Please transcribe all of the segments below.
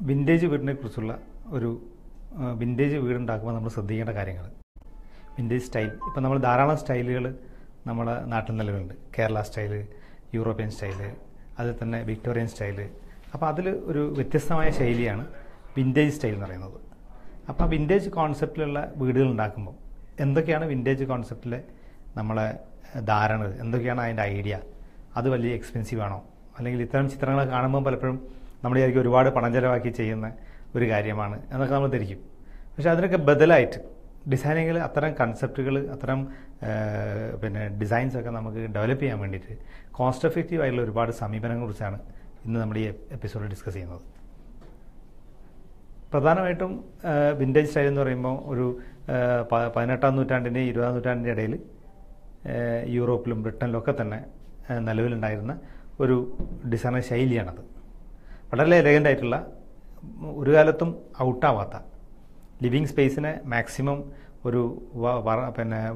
Vintage വീടിനെ കുറിച്ചുള്ള ഒരു വിൻറ്റേജ് വീടുണ്ടാക്കുമ്പോൾ നമ്മൾ ശ്രദ്ധിക്കേണ്ട കാര്യങ്ങൾ. വിൻറ്റേജ് സ്റ്റൈൽ, ഇപ്പം നമ്മൾ ധാരാളം സ്റ്റൈലുകൾ നമ്മുടെ നാട്ടിൽ നിലവിലുണ്ട്. കേരള സ്റ്റൈല്, യൂറോപ്യൻ സ്റ്റൈല്, അതിൽ തന്നെ വിക്ടോറിയൻ സ്റ്റൈല്. അപ്പോൾ അതിൽ ഒരു വ്യത്യസ്തമായ ശൈലിയാണ് വിൻറ്റേജ് സ്റ്റൈൽ എന്ന് പറയുന്നത്. അപ്പോൾ വിൻറ്റേജ് കോൺസെപ്റ്റിലുള്ള വീടുകൾ ഉണ്ടാക്കുമ്പോൾ എന്തൊക്കെയാണ് വിൻറ്റേജ് കോൺസെപ്റ്റിലെ നമ്മളെ ധാരണകൾ, എന്തൊക്കെയാണ് അതിൻ്റെ ഐഡിയ, അത് വലിയ എക്സ്പെൻസീവ് ആണോ, അല്ലെങ്കിൽ ഇത്തരം ചിത്രങ്ങൾ കാണുമ്പോൾ പലപ്പോഴും നമ്മൾ വിചാരിക്കും ഒരുപാട് പണം ചിലവാക്കി ചെയ്യുന്ന ഒരു കാര്യമാണ് എന്നൊക്കെ നമ്മൾ ധരിക്കും. പക്ഷേ അതിനൊക്കെ ബദലായിട്ട് ഡിസൈനിങ്ങിൽ അത്തരം കൺസെപ്റ്റുകൾ, അത്തരം ഡിസൈൻസൊക്കെ നമുക്ക് ഡെവലപ്പ് ചെയ്യാൻ വേണ്ടിയിട്ട് കോസ്റ്റ് എഫക്റ്റീവ് ആയിട്ടുള്ള ഒരുപാട് സമീപനങ്ങളെക്കുറിച്ചാണ് ഇന്ന് നമ്മുടെ ഈ എപ്പിസോഡിൽ ഡിസ്കസ് ചെയ്യുന്നത്. പ്രധാനമായിട്ടും വിൻറ്റേജ് സ്റ്റൈൽ എന്ന് പറയുമ്പോൾ ഒരു 18-ാം നൂറ്റാണ്ടിൻ്റെയും 20-ാം നൂറ്റാണ്ടിൻ്റെ ഇടയിൽ യൂറോപ്പിലും ബ്രിട്ടനിലൊക്കെ തന്നെ നിലവിലുണ്ടായിരുന്ന ഒരു ഡിസൈനർ ശൈലിയാണത്. വളരെ എലഗൻ്റ് ആയിട്ടുള്ള, ഒരു കാലത്തും ഔട്ടാവാത്ത, ലിവിങ് സ്പേസിനെ മാക്സിമം ഒരു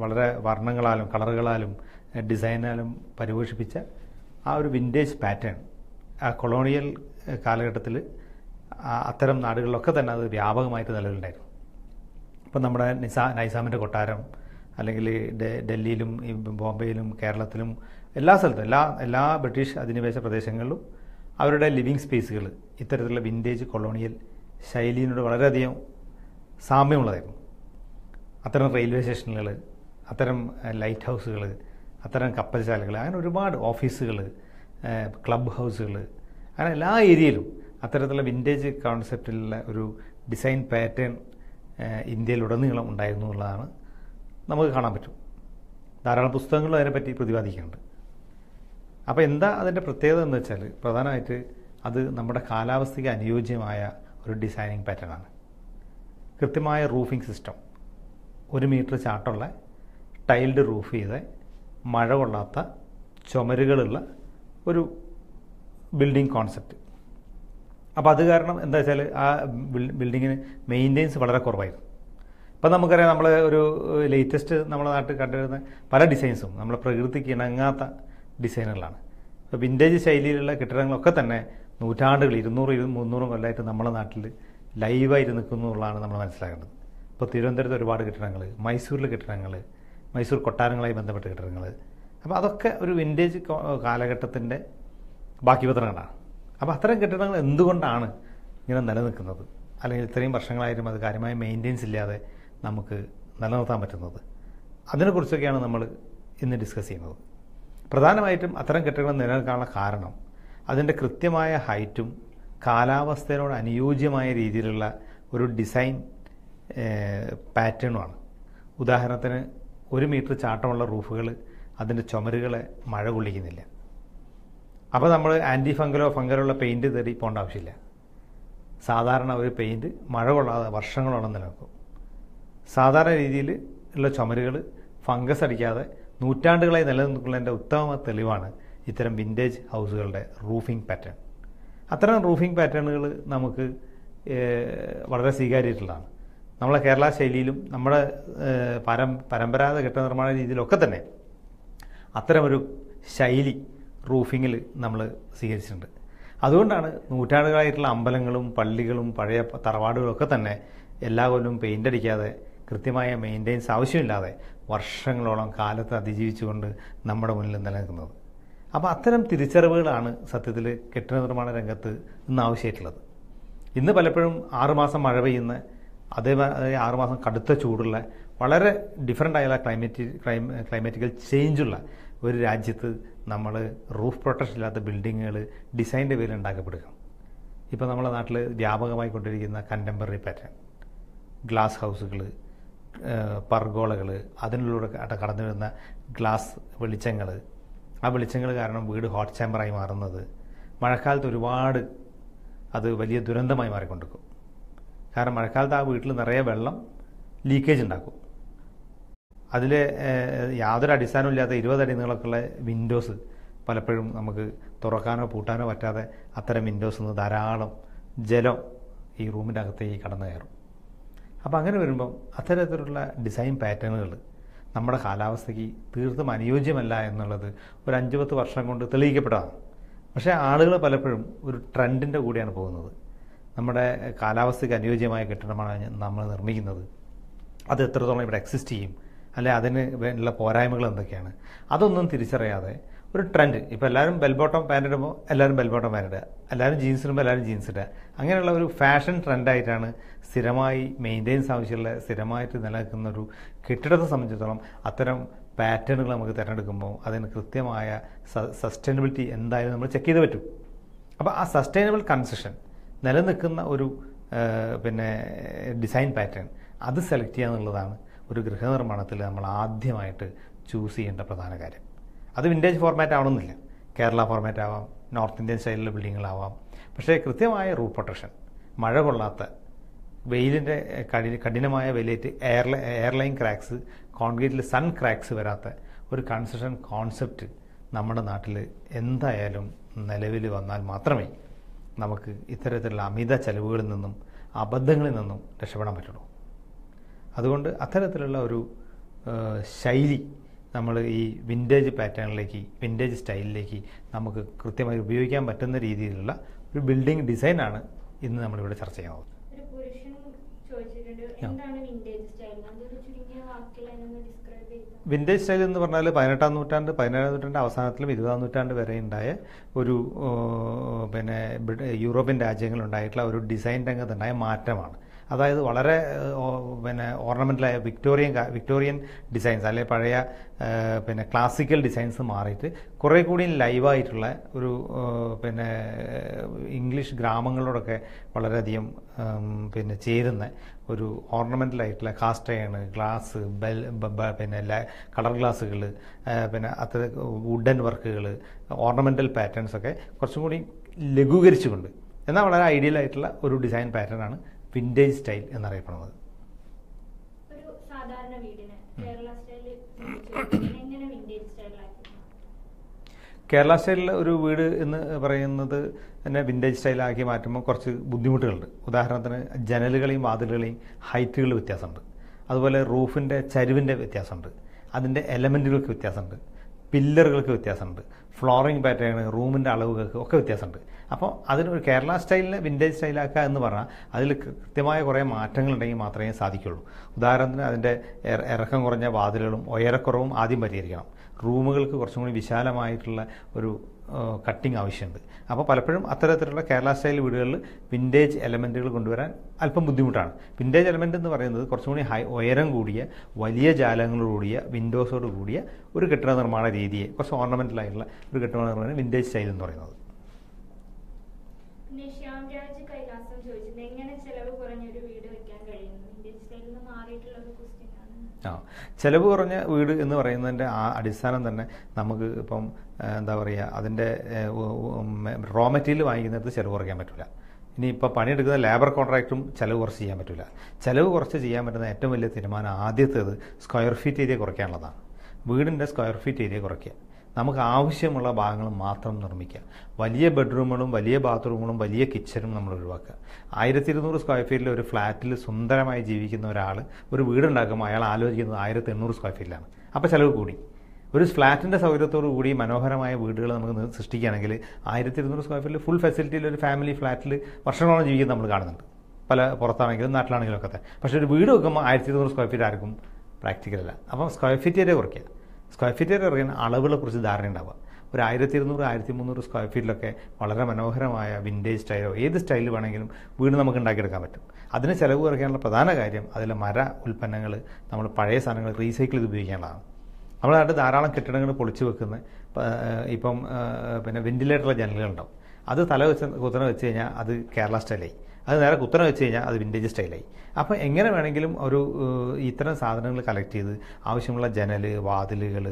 വളരെ വർണ്ണങ്ങളാലും കളറുകളാലും ഡിസൈനാലും പരിപോഷിപ്പിച്ച ആ ഒരു വിൻറ്റേജ് പാറ്റേൺ ആ കൊളോണിയൽ കാലഘട്ടത്തിൽ അത്തരം നാടുകളിലൊക്കെ തന്നെ അത് വ്യാപകമായിട്ട് നിലവിലുണ്ടായിരുന്നു. ഇപ്പം നമ്മുടെ നൈസാമിൻ്റെ കൊട്ടാരം, അല്ലെങ്കിൽ ഡൽഹിയിലും ബോംബെയിലും കേരളത്തിലും എല്ലാ സ്ഥലത്തും എല്ലാ ബ്രിട്ടീഷ് അധിനിവേശ പ്രദേശങ്ങളിലും അവരുടെ ലിവിങ് സ്പേസുകൾ ഇത്തരത്തിലുള്ള വിൻറ്റേജ് കൊളോണിയൽ ശൈലിയോട് വളരെയധികം സാമ്യമുള്ളതായിരുന്നു. അത്തരം റെയിൽവേ സ്റ്റേഷനുകൾ, അത്തരം ലൈറ്റ് ഹൗസുകൾ, അത്തരം കപ്പൽശാലകൾ, അങ്ങനെ ഒരുപാട് ഓഫീസുകൾ, ക്ലബ് ഹൗസുകൾ, അങ്ങനെ എല്ലാ ഏരിയയിലും അത്തരത്തിലുള്ള വിൻറ്റേജ് കോൺസെപ്റ്റിലുള്ള ഒരു ഡിസൈൻ പാറ്റേൺ ഇന്ത്യയിലുടനീളം ഉണ്ടായിരുന്നു എന്നുള്ളതാണ് നമുക്ക് കാണാൻ പറ്റും. ധാരാളം പുസ്തകങ്ങളും അതിനെപ്പറ്റി പ്രതിപാദിക്കുന്നുണ്ട്. അപ്പോൾ എന്താ അതിൻ്റെ പ്രത്യേകത എന്ന് വെച്ചാൽ, പ്രധാനമായിട്ട് അത് നമ്മുടെ കാലാവസ്ഥയ്ക്ക് അനുയോജ്യമായ ഒരു ഡിസൈനിങ് പാറ്റേണാണ്. കൃത്യമായ റൂഫിംഗ് സിസ്റ്റം, 1 മീറ്റർ ചാട്ടമുള്ള ടൈൽഡ് റൂഫ് ചെയ്ത മഴ കൊള്ളാത്ത ചുമരുകളുള്ള ഒരു ബിൽഡിംഗ് കോൺസെപ്റ്റ്. അപ്പോൾ അത് കാരണം എന്താ വെച്ചാൽ ആ ബിൽഡിങ്ങിന് മെയിൻ്റെനൻസ് വളരെ കുറവായിരുന്നു. ഇപ്പം നമുക്കറിയാം, നമ്മൾ ഒരു ലേറ്റസ്റ്റ് നമ്മുടെ നാട്ടിൽ കണ്ടുവരുന്ന പല ഡിസൈൻസും നമ്മളെ പ്രകൃതിക്ക് ഇണങ്ങാത്ത ഡിസൈനുകളാണ്. ഇപ്പോൾ വിൻറ്റേജ് ശൈലിയിലുള്ള കെട്ടിടങ്ങളൊക്കെ തന്നെ നൂറ്റാണ്ടുകൾ 200-300 കൊല്ലമായിട്ട് നമ്മുടെ നാട്ടിൽ ലൈവായിട്ട് നിൽക്കുന്നു എന്നുള്ളതാണ് നമ്മൾ മനസ്സിലാക്കേണ്ടത്. ഇപ്പോൾ തിരുവനന്തപുരത്ത് ഒരുപാട് കെട്ടിടങ്ങൾ, മൈസൂരിലെ കെട്ടിടങ്ങൾ, മൈസൂർ കൊട്ടാരങ്ങളുമായി ബന്ധപ്പെട്ട കെട്ടിടങ്ങൾ, അപ്പോൾ അതൊക്കെ ഒരു വിൻറ്റേജ് കാലഘട്ടത്തിൻ്റെ ബാക്കിപത്രങ്ങളാണ്. അപ്പോൾ അത്തരം കെട്ടിടങ്ങൾ എന്തുകൊണ്ടാണ് ഇങ്ങനെ നിലനിൽക്കുന്നത്, അല്ലെങ്കിൽ ഇത്രയും വർഷങ്ങളായിട്ടും അത് കാര്യമായ മെയിൻ്റെനൻസ് ഇല്ലാതെ നമുക്ക് നിലനിർത്താൻ പറ്റുന്നത്, അതിനെക്കുറിച്ചൊക്കെയാണ് നമ്മൾ ഇന്ന് ഡിസ്കസ് ചെയ്യുന്നത്. പ്രധാനമായിട്ടും അത്തരം കെട്ടിടങ്ങൾ നിലനിൽക്കാനുള്ള കാരണം അതിൻ്റെ കൃത്യമായ ഹൈറ്റും കാലാവസ്ഥയോട് അനുയോജ്യമായ രീതിയിലുള്ള ഒരു ഡിസൈൻ പാറ്റേണുമാണ്. ഉദാഹരണത്തിന് 1 മീറ്റർ ചാട്ടമുള്ള റൂഫുകൾ അതിൻ്റെ ചുമരുകളെ മഴ കൊള്ളിക്കുന്നില്ല. അപ്പോൾ നമ്മൾ ആൻറ്റി ഫംഗലോ ഉള്ള പെയിൻറ്റ് തേടി പോകേണ്ട ആവശ്യമില്ല. സാധാരണ ഒരു പെയിൻറ്റ് മഴ കൊള്ളാതെ വർഷങ്ങളോളം നിലനിൽക്കും. സാധാരണ രീതിയിൽ ഉള്ള ചുമരുകൾ ഫംഗസ് അടിക്കാതെ നൂറ്റാണ്ടുകളായി നിലനിൽക്കുന്നതിൻ്റെ ഉത്തമ തെളിവാണ് ഇത്തരം വിൻറ്റേജ് ഹൗസുകളുടെ റൂഫിംഗ് പാറ്റേൺ. അത്തരം റൂഫിംഗ് പാറ്റേണുകൾ നമുക്ക് വളരെ സ്വീകാര്യമായിട്ടുള്ളതാണ്. നമ്മളെ കേരള ശൈലിയിലും നമ്മുടെ പരമ്പരാഗത കെട്ടിട നിർമ്മാണ രീതിയിലൊക്കെ തന്നെ അത്തരമൊരു ശൈലി റൂഫിങ്ങിൽ നമ്മൾ സ്വീകരിച്ചിട്ടുണ്ട്. അതുകൊണ്ടാണ് നൂറ്റാണ്ടുകളായിട്ടുള്ള അമ്പലങ്ങളും പള്ളികളും പഴയ തറവാടുകളൊക്കെ തന്നെ എല്ലാ കൊല്ലവും പെയിൻ്റ് അടിക്കാതെ കൃത്യമായ മെയിൻ്റെനൻസ് ആവശ്യമില്ലാതെ വർഷങ്ങളോളം കാലത്ത് അതിജീവിച്ചുകൊണ്ട് നമ്മുടെ മുന്നിൽ നിലനിൽക്കുന്നത്. അപ്പോൾ അത്തരം തിരിച്ചറിവുകളാണ് സത്യത്തിൽ കെട്ടിട നിർമ്മാണ രംഗത്ത് ഇന്ന് ആവശ്യമായിട്ടുള്ളത്. ഇന്ന് പലപ്പോഴും 6 മാസം മഴ പെയ്യുന്ന, അതേമാതിരി 6 മാസം കടുത്ത ചൂടുള്ള, വളരെ ഡിഫറൻ്റ് ആയുള്ള ക്ലൈമാറ്റിക്കൽ ചേഞ്ചുള്ള ഒരു രാജ്യത്ത് നമ്മൾ റൂഫ് പ്രൊട്ടക്ഷൻ ഇല്ലാത്ത ബിൽഡിങ്ങുകൾ ഡിസൈൻ്റെ പേരിൽ ഉണ്ടാക്കപ്പെടുക. ഇപ്പോൾ നമ്മുടെ നാട്ടിൽ വ്യാപകമായി കൊണ്ടിരിക്കുന്ന കണ്ടംപററി പാറ്റേൺ, ഗ്ലാസ് ഹൗസുകൾ, പർഗോളകൾ, അതിനുള്ളിലൂടെ കടന്നു വരുന്ന ഗ്ലാസ് വെളിച്ചങ്ങൾ, ആ വെളിച്ചങ്ങൾ കാരണം വീട് ഹോട്ട് ചാമ്പറായി മാറുന്നത് മഴക്കാലത്ത് ഒരുപാട് അത് വലിയ ദുരന്തമായി മാറിക്കൊണ്ടിരിക്കും. കാരണം മഴക്കാലത്ത് ആ വീട്ടിൽ നിറയെ വെള്ളം ലീക്കേജ് ഉണ്ടാക്കും. അതിൽ യാതൊരു അടിസ്ഥാനവും ഇല്ലാത്ത 20 അടി നീളമൊക്കെയുള്ള വിൻഡോസ് പലപ്പോഴും നമുക്ക് തുറക്കാനോ പൂട്ടാനോ പറ്റാതെ അത്തരം വിൻഡോസിൽ നിന്ന് ധാരാളം ജലം ഈ റൂമിൻ്റെ അകത്തേക്ക് കടന്നു കയറും. അപ്പോൾ അങ്ങനെ വരുമ്പം അത്തരത്തിലുള്ള ഡിസൈൻ പാറ്റേണുകൾ നമ്മുടെ കാലാവസ്ഥയ്ക്ക് തീർത്തും അനുയോജ്യമല്ല എന്നുള്ളത് ഒരു 5-10 വർഷം കൊണ്ട് തെളിയിക്കപ്പെട്ടതാണ്. പക്ഷേ ആളുകൾ പലപ്പോഴും ഒരു ട്രെൻഡിൻ്റെ കൂടെയാണ് പോകുന്നത്. നമ്മുടെ കാലാവസ്ഥയ്ക്ക് അനുയോജ്യമായ കെട്ടിടമാണ് നമ്മൾ നിർമ്മിക്കുന്നത്, അത് എത്രത്തോളം ഇവിടെ എക്സിസ്റ്റ് ചെയ്യും, അല്ലെ അതിന് ഉള്ള പോരായ്മകൾ എന്തൊക്കെയാണ്, അതൊന്നും തിരിച്ചറിയാതെ ഒരു ട്രെൻഡ്, ഇപ്പോൾ എല്ലാവരും ബെൽ ബോട്ടം പാൻറ് ഇടുമ്പോൾ എല്ലാവരും ബെൽ ബോട്ടം പാൻറ് ഇടുക, എല്ലാവരും ജീൻസ് ഇടുമ്പോൾ എല്ലാവരും ജീൻസ് ഇടുക, അങ്ങനെയുള്ള ഒരു ഫാഷൻ ട്രെൻഡായിട്ടാണ് സ്ഥിരമായി മെയിൻ്റെനൻസ് ആവശ്യമുള്ള സ്ഥിരമായിട്ട് നിലനിൽക്കുന്ന ഒരു കെട്ടിടത്തെ സംബന്ധിച്ചിടത്തോളം അത്തരം പാറ്റേണുകൾ നമുക്ക് തിരഞ്ഞെടുക്കുമ്പോൾ അതിന് കൃത്യമായ സസ്റ്റൈനബിലിറ്റി എന്തായാലും നമ്മൾ ചെക്ക് ചെയ്ത് പറ്റും. അപ്പോൾ ആ സസ്റ്റൈനബിൾ കൺസ്ട്രക്ഷൻ നിലനിൽക്കുന്ന ഒരു ഡിസൈൻ പാറ്റേൺ അത് സെലക്ട് ചെയ്യുക എന്നുള്ളതാണ് ഒരു ഗൃഹനിർമ്മാണത്തിൽ നമ്മൾ ആദ്യമായിട്ട് ചൂസ് ചെയ്യേണ്ട പ്രധാന കാര്യം. അത് വിൻറ്റേജ് ഫോർമാറ്റ് ആവണമെന്നില്ല, കേരള ഫോർമാറ്റ് ആവാം, നോർത്ത് ഇന്ത്യൻ സ്റ്റൈലിലെ ബിൽഡിങ്ങുകളാവാം. പക്ഷേ കൃത്യമായ റൂഫ് പ്രൊട്ടക്ഷൻ, മഴ കൊള്ളാത്ത, വെയിലിൻ്റെ കഠിനമായ വെയിലേറ്റ് എയർലൈൻ ക്രാക്സ്, കോൺക്രീറ്റിൽ സൺ ക്രാക്സ് വരാത്ത ഒരു കൺസ്ട്രക്ഷൻ കോൺസെപ്റ്റ് നമ്മുടെ നാട്ടിൽ എന്തായാലും നിലവിൽ വന്നാൽ മാത്രമേ നമുക്ക് ഇത്തരത്തിലുള്ള അമിത ചെലവുകളിൽ നിന്നും അബദ്ധങ്ങളിൽ നിന്നും രക്ഷപ്പെടാൻ പറ്റുള്ളൂ. അതുകൊണ്ട് അത്തരത്തിലുള്ള ഒരു ശൈലി നമ്മൾ ഈ വിൻറ്റേജ് പാറ്റേണിലേക്ക്, വിൻറ്റേജ് സ്റ്റൈലിലേക്ക് നമുക്ക് കൃത്യമായി ഉപയോഗിക്കാൻ പറ്റുന്ന രീതിയിലുള്ള ഒരു ബിൽഡിംഗ് ഡിസൈനാണ് ഇന്ന് നമ്മളിവിടെ ചർച്ച ചെയ്യുന്നത്. വിൻറ്റേജ് സ്റ്റൈൽ എന്ന് പറഞ്ഞാൽ 18-ാം നൂറ്റാണ്ട് 17-ാം നൂറ്റാണ്ട് അവസാനത്തിലും 20-ാം നൂറ്റാണ്ട് വരെ ഉണ്ടായ ഒരു യൂറോപ്യൻ രാജ്യങ്ങളുണ്ടായിട്ടുള്ള ഒരു ഡിസൈൻ രംഗത്തുണ്ടായ മാറ്റമാണ്. അതായത് വളരെ ഓർണമെൻ്റലായ വിക്ടോറിയൻ ഡിസൈൻസ്, അല്ലെങ്കിൽ പഴയ ക്ലാസിക്കൽ ഡിസൈൻസ് മാറിയിട്ട് കുറേ കൂടി ലൈവായിട്ടുള്ള ഒരു ഇംഗ്ലീഷ് ഗ്രാമങ്ങളോടൊക്കെ വളരെയധികം ചേരുന്ന ഒരു ഓർണമെൻ്റലായിട്ടുള്ള കാസ്റ്റ് അയൺ, ഗ്ലാസ്, കളർ ഗ്ലാസ്സുകൾ, അത്ര വുഡൻ വർക്കുകൾ, ഓർണമെൻ്റൽ പാറ്റേൺസൊക്കെ കുറച്ചും കൂടി ലഘൂകരിച്ചുകൊണ്ട് എന്നാൽ വളരെ ഐഡിയൽ ആയിട്ടുള്ള ഒരു ഡിസൈൻ പാറ്റേണാണ് വിൻറ്റേജ് സ്റ്റൈൽ എന്നറിയപ്പെടുന്നത്. കേരള സ്റ്റൈലിലെ ഒരു വീട് എന്ന് പറയുന്നത് തന്നെ വിൻറ്റേജ് സ്റ്റൈലാക്കി മാറ്റുമ്പോൾ കുറച്ച് ബുദ്ധിമുട്ടുകളുണ്ട്. ഉദാഹരണത്തിന് ജനലുകളെയും വാതിലുകളെയും ഹൈറ്റുകൾ വ്യത്യാസമുണ്ട്, അതുപോലെ റൂഫിൻ്റെ ചരിവിൻ്റെ വ്യത്യാസമുണ്ട്, അതിൻ്റെ എലമെൻറ്റുകൾക്ക് വ്യത്യാസമുണ്ട്, പില്ലറുകൾക്ക് വ്യത്യാസമുണ്ട്, ഫ്ലോറിംഗ് പാറ്റേൺ, റൂമിൻ്റെ അളവുകൾക്ക് ഒക്കെ വ്യത്യാസമുണ്ട്. അപ്പോൾ അതിനൊരു കേരള സ്റ്റൈലിനെ വിൻറ്റേജ് സ്റ്റൈലാക്കുക എന്ന് പറഞ്ഞാൽ അതിൽ കൃത്യമായ കുറേ മാറ്റങ്ങളുണ്ടെങ്കിൽ മാത്രമേ സാധിക്കുള്ളൂ. ഉദാഹരണത്തിന് അതിൻ്റെ ഇറക്കം കുറഞ്ഞ വാതിലുകളും ഉയരക്കുറവും ആദ്യം പരിഹരിക്കണം. റൂമുകൾക്ക് കുറച്ചും കൂടി വിശാലമായിട്ടുള്ള ഒരു കട്ടിങ് ആവശ്യമുണ്ട്. അപ്പോൾ പലപ്പോഴും അത്തരത്തിലുള്ള കേരള സ്റ്റൈൽ വീടുകളിൽ വിൻറ്റേജ് എലമെൻറ്റുകൾ കൊണ്ടുവരാൻ അല്പം ബുദ്ധിമുട്ടാണ്. വിൻറ്റേജ് എലമെൻ്റ് എന്ന് പറയുന്നത് കുറച്ചും കൂടി ഉയരം കൂടിയ, വലിയ ജാലങ്ങളോടുകൂടിയ, വിൻഡോസോട് കൂടിയ ഒരു കെട്ടിട നിർമ്മാണ രീതിയെ, കുറച്ച് ഓർണമെൻ്റലായിട്ടുള്ള ഒരു കെട്ടിട നിർമ്മാണം വിൻറ്റേജ് സ്റ്റൈൽ എന്ന് പറയുന്നത്. ചിലവ് കുറഞ്ഞ വീട് എന്ന് പറയുന്നതിൻ്റെ ആ അടിസ്ഥാനം തന്നെ നമുക്ക് ഇപ്പം എന്താ പറയുക, അതിൻ്റെ റോ മെറ്റീരിയൽ വാങ്ങിക്കുന്നിടത്ത് ചിലവ് കുറയ്ക്കാൻ പറ്റില്ല. ഇനിയിപ്പോൾ പണിയെടുക്കുന്ന ലേബർ കോൺട്രാക്റ്റും ചിലവ് കുറച്ച് ചെയ്യാൻ പറ്റില്ല. ചിലവ് കുറച്ച് ചെയ്യാൻ പറ്റുന്ന ഏറ്റവും വലിയ തീരുമാനം ആദ്യത്തേത് സ്ക്വയർ ഫീറ്റ് ഏരിയ കുറയ്ക്കാനുള്ളതാണ്. വീടിൻ്റെ സ്ക്വയർ ഫീറ്റ് ഏരിയ കുറയ്ക്കുക, നമുക്ക് ആവശ്യമുള്ള ഭാഗങ്ങൾ മാത്രം നിർമ്മിക്കുക. വലിയ ബെഡ്റൂമുകളും വലിയ ബാത്റൂമുകളും വലിയ കിച്ചണും നമ്മൾ ഒഴിവാക്കുക. 1200 സ്ക്വയർ ഫീറ്റിൽ ഒരു ഫ്ലാറ്റിൽ സുന്ദരമായി ജീവിക്കുന്ന ഒരാൾ ഒരു വീടുണ്ടാക്കുമ്പോൾ അയാൾ ആലോചിക്കുന്നത് 1800 സ്ക്വയർ ഫീറ്റിലാണ്. അപ്പോൾ ചിലവ് കൂടി. ഒരു ഫ്ലാറ്റിൻ്റെ സൗകര്യത്തോടു കൂടി മനോഹരമായ വീടുകൾ നമുക്ക് സൃഷ്ടിക്കുകയാണെങ്കിൽ 1200 സ്ക്വയർ ഫീറ്റിൽ ഫുൾ ഫെസിലിറ്റിയിൽ ഒരു ഫാമിലി ഫ്ലാറ്റിൽ വർഷങ്ങളോളം ജീവിക്കുന്നത് നമ്മൾ കാണുന്നുണ്ട്, പല പുറത്താണെങ്കിലും നാട്ടിലാണെങ്കിലും ഒക്കെ. പക്ഷേ ഒരു വീട് വെക്കുമ്പോൾ 1200 സ്ക്വയർ ഫീറ്റ് ആർക്കും പ്രാക്ടിക്കലല്ല. അപ്പം സ്ക്വയർ ഫീറ്റ് ഏരിയ കുറയ്ക്കുക. സ്ക്വയർ ഫീറ്റ് ഏരിയ കുറയ്ക്കാൻ അളവുകളെ കുറിച്ച് ധാരണ ഉണ്ടാവുക. ഒരു 1200-1300 സ്ക്വയർ ഫീറ്റിലൊക്കെ വളരെ മനോഹരമായ വിൻറ്റേജ് സ്റ്റൈലോ ഏത് സ്റ്റൈലിൽ വേണമെങ്കിലും വീട് നമുക്ക് ഉണ്ടാക്കിയെടുക്കാൻ പറ്റും. അതിന് ചിലവ് കുറയ്ക്കാനുള്ള പ്രധാന കാര്യം അതിലെ മര ഉൽപ്പന്നങ്ങൾ, നമ്മൾ പഴയ സാധനങ്ങൾ റീസൈക്കിൾ ചെയ്ത് ഉപയോഗിക്കാനുള്ളതാണ്. നമ്മുടെ നാട്ടിൽ ധാരാളം കെട്ടിടങ്ങൾ പൊളിച്ചു വെക്കുന്ന ഇപ്പം വെന്റിലേറ്ററുള്ള ജനലുകളുണ്ടാവും. അത് തല വെച്ച് കുത്തനെ വെച്ച് കഴിഞ്ഞാൽ അത് കേരള സ്റ്റൈലായി, അത് നേരെ കുത്തനെ വെച്ച് കഴിഞ്ഞാൽ അത് വിൻറ്റേജ് സ്റ്റൈലായി. അപ്പോൾ എങ്ങനെ വേണമെങ്കിലും ഒരു ഇത്തരം സാധനങ്ങൾ കളക്ട് ചെയ്ത് ആവശ്യമുള്ള ജനൽ, വാതിലുകൾ,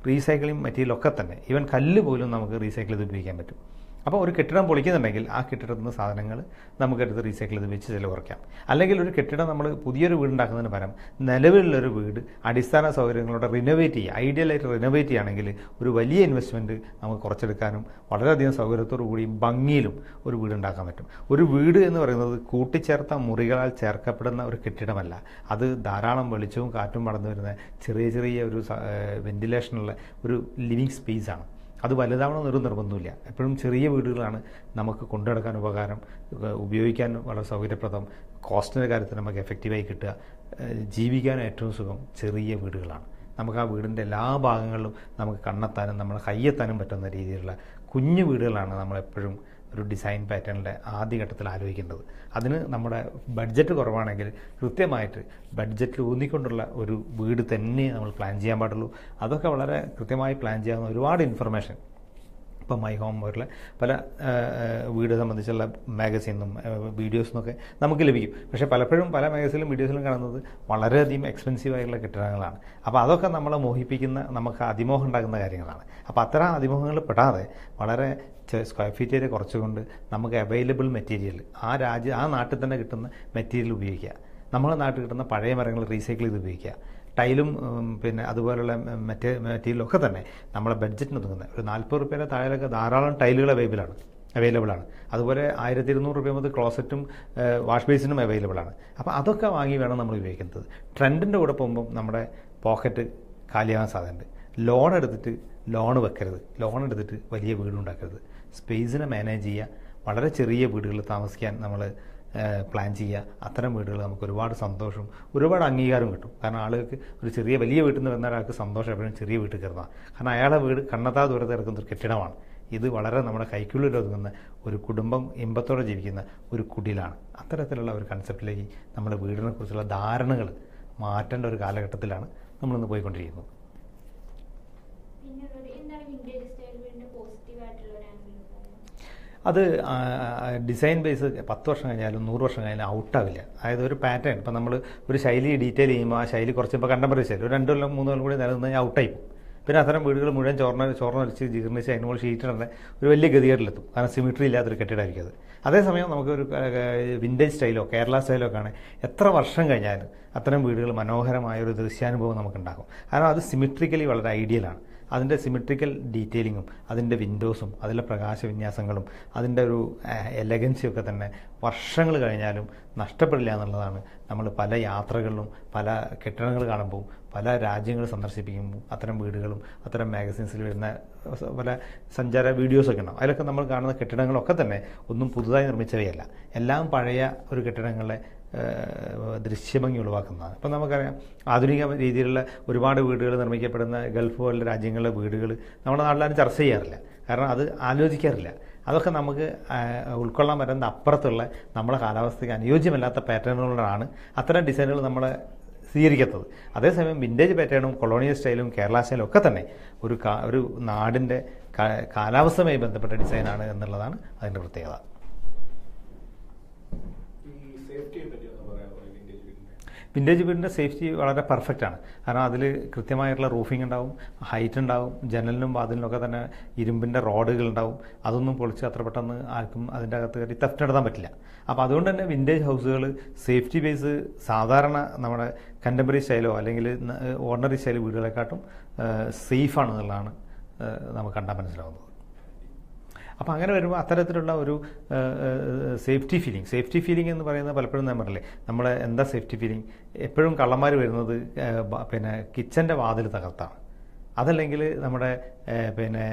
റീസൈക്ലിംഗ് മെറ്റീരിയലൊക്കെ തന്നെ, ഈവൻ കല്ല് പോലും നമുക്ക് റീസൈക്കിൾ ചെയ്ത് ഉപയോഗിക്കാൻ പറ്റും. അപ്പോൾ ഒരു കെട്ടിടം പൊളിക്കുന്നുണ്ടെങ്കിൽ ആ കെട്ടിടത്തിൽ നിന്ന് സാധനങ്ങൾ നമുക്കെടുത്ത് റീസൈക്കിൾ ചെയ്ത് വെച്ച് ചിലവ് കുറയ്ക്കാം. അല്ലെങ്കിൽ ഒരു കെട്ടിടം നമ്മൾ പുതിയൊരു വീടുണ്ടാക്കുന്നതിന് പകരം നിലവിലുള്ളൊരു വീട് അടിസ്ഥാന സൗകര്യങ്ങളോടെ റിനോവേറ്റ് ചെയ്യുക, ഐഡിയലായിട്ട് റിനോവേറ്റ് ചെയ്യുകയാണെങ്കിൽ ഒരു വലിയ ഇൻവെസ്റ്റ്മെൻറ്റ് നമുക്ക് കുറച്ചെടുക്കാനും വളരെയധികം സൗകര്യത്തോടു കൂടി ഭംഗിയിലും ഒരു വീട് ഉണ്ടാക്കാൻ പറ്റും. ഒരു വീട് എന്ന് പറയുന്നത് കൂട്ടിച്ചേർത്ത മുറികളാൽ ചേർക്കപ്പെടുന്ന ഒരു കെട്ടിടമല്ല, അത് ധാരാളം വെളിച്ചവും കാറ്റും പടർന്നു വരുന്ന ചെറിയ ചെറിയ ഒരു വെന്റിലേഷനുള്ള ഒരു ലിവിങ് സ്പേസാണ്. അത് വലുതാവണമെന്നൊരു നിർബന്ധമില്ല. എപ്പോഴും ചെറിയ വീടുകളാണ് നമുക്ക് കൊണ്ടു നടക്കാൻ ഉപകാരം, ഉപയോഗിക്കാൻ വളരെ സൗകര്യപ്രദം, കോസ്റ്റിൻ്റെ കാര്യത്തിൽ നമുക്ക് എഫക്റ്റീവായി കിട്ടുക, ജീവിക്കാൻ ഏറ്റവും സുഖം ചെറിയ വീടുകളാണ്. നമുക്ക് ആ വീടിൻ്റെ എല്ലാ ഭാഗങ്ങളിലും നമുക്ക് കണ്ണെത്താനും നമ്മളെ കയ്യെത്താനും പറ്റുന്ന രീതിയിലുള്ള കുഞ്ഞു വീടുകളാണ് നമ്മളെപ്പോഴും ഒരു ഡിസൈൻ പാറ്റേണിൻ്റെ ആദ്യഘട്ടത്തിൽ ആലോചിക്കേണ്ടത്. അതിന് നമ്മുടെ ബഡ്ജറ്റ് കുറവാണെങ്കിൽ കൃത്യമായിട്ട് ബഡ്ജറ്റിൽ ഊന്നിക്കൊണ്ടുള്ള ഒരു വീട് തന്നെ നമ്മൾ പ്ലാൻ ചെയ്യാൻ പാടുള്ളൂ. അതൊക്കെ വളരെ കൃത്യമായി പ്ലാൻ ചെയ്യാവുന്ന ഒരുപാട് ഇൻഫർമേഷൻ ഇപ്പോൾ മൈ ഹോം പോലുള്ള പല വീട് സംബന്ധിച്ചുള്ള മാഗസീനും വീഡിയോസിനൊക്കെ നമുക്ക് ലഭിക്കും. പക്ഷേ പലപ്പോഴും പല മാഗസീനിലും വീഡിയോസിലും കാണുന്നത് വളരെയധികം എക്സ്പെൻസീവായിട്ടുള്ള കെട്ടിടങ്ങളാണ്. അപ്പോൾ അതൊക്കെ നമ്മളെ മോഹിപ്പിക്കുന്ന, നമുക്ക് അതിമോഹം ഉണ്ടാകുന്ന കാര്യങ്ങളാണ്. അപ്പോൾ അത്തരം അതിമോഹങ്ങൾ പെടാതെ വളരെ സ്ക്വയർ ഫീറ്റ് ഏരിയ കുറച്ചുകൊണ്ട് നമുക്ക് അവൈലബിൾ മെറ്റീരിയൽ ആ നാട്ടിൽ തന്നെ കിട്ടുന്ന മെറ്റീരിയൽ ഉപയോഗിക്കുക. നമ്മുടെ നാട്ടിൽ കിട്ടുന്ന പഴയ മരങ്ങൾ റീസൈക്കിൾ ചെയ്ത് ഉപയോഗിക്കുക. ടൈലും പിന്നെ അതുപോലുള്ള മെറ്റീരിയലൊക്കെ തന്നെ നമ്മളെ ബഡ്ജറ്റിന് ഒതുങ്ങുന്നത്. ഒരു 40 രൂപയുടെ താഴെയൊക്കെ ധാരാളം ടൈലുകൾ അവൈലബിളാണ്. അതുപോലെ 1200 രൂപ മുതൽ ക്ലോസറ്റും വാഷ് ബേസിനും അവൈലബിളാണ്. അപ്പോൾ അതൊക്കെ വാങ്ങി വേണം നമ്മൾ ഉപയോഗിക്കുന്നത്. ട്രെൻഡിൻ്റെ കൂടെ പോകുമ്പം നമ്മുടെ പോക്കറ്റ് കാലിയാകാൻ സാധ്യതയുണ്ട്. ലോൺ എടുത്തിട്ട് വലിയ വീടുണ്ടാക്കരുത്. സ്പേസിനെ മാനേജ് ചെയ്യുക. വളരെ ചെറിയ വീടുകളിൽ താമസിക്കാൻ നമ്മൾ പ്ലാൻ ചെയ്യുക. അത്തരം വീടുകൾ നമുക്ക് ഒരുപാട് സന്തോഷവും ഒരുപാട് അംഗീകാരവും കിട്ടും. കാരണം ആളുകൾക്ക് ഒരു വലിയ വീട്ടിൽ നിന്ന് വരുന്ന ഒരാൾക്ക് സന്തോഷം എപ്പോഴും ചെറിയ വീട്ടിൽ കയറുന്നതാണ്. കാരണം അയാളുടെ വീട് കണ്ണെത്താ ദൂരത്ത് ഇറക്കുന്ന ഒരു കെട്ടിടമാണ്. ഇത് വളരെ നമ്മുടെ കൈക്കുള്ളിൽ ഒതുങ്ങുന്ന ഒരു കുടുംബം ഇമ്പത്തോടെ ജീവിക്കുന്ന ഒരു കുടിലാണ്. അത്തരത്തിലുള്ള ഒരു കൺസെപ്റ്റിലേക്ക് നമ്മുടെ വീടിനെ കുറിച്ചുള്ള ധാരണകൾ മാറ്റേണ്ട ഒരു കാലഘട്ടത്തിലാണ് നമ്മളിന്ന് പോയിക്കൊണ്ടിരിക്കുന്നത്. അത് ഡിസൈൻ ബേസ് 10 വർഷം കഴിഞ്ഞാലും 100 വർഷം കഴിഞ്ഞാലും ഔട്ടാവില്ല. അതായത് ഒരു പാറ്റേൺ, ഇപ്പോൾ നമ്മൾ ഒരു ശൈലി ഡീറ്റെയിൽ ചെയ്യുമ്പോൾ ആ ശൈലി കുറച്ച് ഇപ്പോൾ കണ്ടംപററി ശൈലി ഒരു 2 കൊല്ലം 3 കൊല്ലം കൂടി നിലനിന്ന് കഴിഞ്ഞാൽ ഔട്ടായി പോകും. പിന്നെ അത്തരം വീടുകൾ മുഴുവൻ ചോർന്നൊലിച്ച് ജീർണിച്ച് അതിനുള്ള ഷീറ്റിടേണ്ട ഒരു വലിയ ഗതികേട്ടിലെത്തും. കാരണം സിമിട്രി ഇല്ലാത്തൊരു കെട്ടിടമായിരിക്കും അത്. അതേസമയം നമുക്കൊരു വിൻറ്റേജ് സ്റ്റൈലോ കേരള സ്റ്റൈലോ ഒക്കെ ആണെങ്കിൽ എത്ര വർഷം കഴിഞ്ഞാലും അത്തരം വീടുകൾ മനോഹരമായ ഒരു ദൃശ്യാനുഭവം നമുക്കുണ്ടാകും. കാരണം അത് സിമിട്രിക്കലി വളരെ ഐഡിയലാണ്. അതിൻ്റെ സിമെട്രിക്കൽ ഡീറ്റെയിലിങ്ങും അതിൻ്റെ വിൻഡോസും അതിലെ പ്രകാശവിന്യാസങ്ങളും അതിൻ്റെ ഒരു എലഗൻസിയും ഒക്കെ തന്നെ വർഷങ്ങൾ കഴിഞ്ഞാലും നഷ്ടപ്പെടില്ല എന്നുള്ളതാണ്. നമ്മൾ പല യാത്രകളിലും പല കെട്ടിടങ്ങൾ കാണുമ്പോൾ പല രാജ്യങ്ങൾ സന്ദർശിപ്പിക്കുമ്പോൾ അത്തരം വീടുകളും അത്തരം മാഗസീൻസിൽ വരുന്ന പല സഞ്ചാര വീഡിയോസൊക്കെ ഉണ്ടാവും. അതിലൊക്കെ നമ്മൾ കാണുന്ന കെട്ടിടങ്ങളൊക്കെ തന്നെ ഒന്നും പുതുതായി നിർമ്മിച്ചവയല്ല. എല്ലാം പഴയ ഒരു കെട്ടിടങ്ങളെ ദൃശ്യഭംഗി ഉളവാക്കുന്നതാണ്. ഇപ്പം നമുക്കറിയാം ആധുനിക രീതിയിലുള്ള ഒരുപാട് വീടുകൾ നിർമ്മിക്കപ്പെടുന്ന ഗൾഫ് പോലുള്ള രാജ്യങ്ങളിലെ വീടുകൾ നമ്മുടെ നാട്ടിലാരും ചർച്ച ചെയ്യാറില്ല. കാരണം അത് ആലോചിക്കാറില്ല. അതൊക്കെ നമുക്ക് ഉൾക്കൊള്ളാൻ പറ്റുന്ന അപ്പുറത്തുള്ള നമ്മുടെ കാലാവസ്ഥയ്ക്ക് അനുയോജ്യമല്ലാത്ത പാറ്റേണുകളാണ് അത്തരം ഡിസൈനുകൾ നമ്മളെ സ്വീകരിക്കാത്തത്. അതേസമയം വിൻറ്റേജ് പാറ്റേണും കൊളോണിയൽ സ്റ്റൈലും കേരള സ്റ്റൈലും ഒക്കെ തന്നെ ഒരു നാടിൻ്റെ കാലാവസ്ഥയുമായി ബന്ധപ്പെട്ട ഡിസൈനാണ് എന്നുള്ളതാണ് അതിൻ്റെ പ്രത്യേകത. വിൻറ്റേജ് വീടിൻ്റെ സേഫ്റ്റി വളരെ പെർഫെക്റ്റാണ്. കാരണം അതിൽ കൃത്യമായിട്ടുള്ള റൂഫിംഗ് ഉണ്ടാവും, ഹൈറ്റ് ഉണ്ടാവും, ജനലിനും വാതിലിനൊക്കെ തന്നെ ഇരുമ്പിൻ്റെ റോഡുകൾ ഉണ്ടാവും. അതൊന്നും പൊളിച്ച് അത്ര പെട്ടെന്ന് ആർക്കും അതിൻ്റെ അകത്ത് കയറി തെഫ്റ്റ് നടത്താൻ പറ്റില്ല. അപ്പോൾ അതുകൊണ്ട് തന്നെ വിൻറ്റേജ് ഹൗസുകൾ സേഫ്റ്റി ബേസ് സാധാരണ നമ്മുടെ കണ്ടംപററി സ്റ്റൈലോ അല്ലെങ്കിൽ ഓർഡിനറി സ്റ്റൈൽ വീടുകളെക്കാട്ടും സേഫാണെന്നുള്ളതാണ് നമുക്ക് കണ്ടാൽ മനസ്സിലാവുന്നത്. അപ്പോൾ അങ്ങനെ വരുമ്പോൾ അത്തരത്തിലുള്ള ഒരു സേഫ്റ്റി ഫീലിംഗ് എന്ന് പറയുന്നത് പലപ്പോഴും ഞാൻ പറഞ്ഞില്ലേ, നമ്മൾ എന്താ സേഫ്റ്റി ഫീലിംഗ്, എപ്പോഴും കള്ളന്മാർ വരുന്നത് പിന്നെ കിച്ചൻ്റെ വാതിൽ തകർത്താണ്, അതല്ലെങ്കിൽ നമ്മുടെ പിന്നെ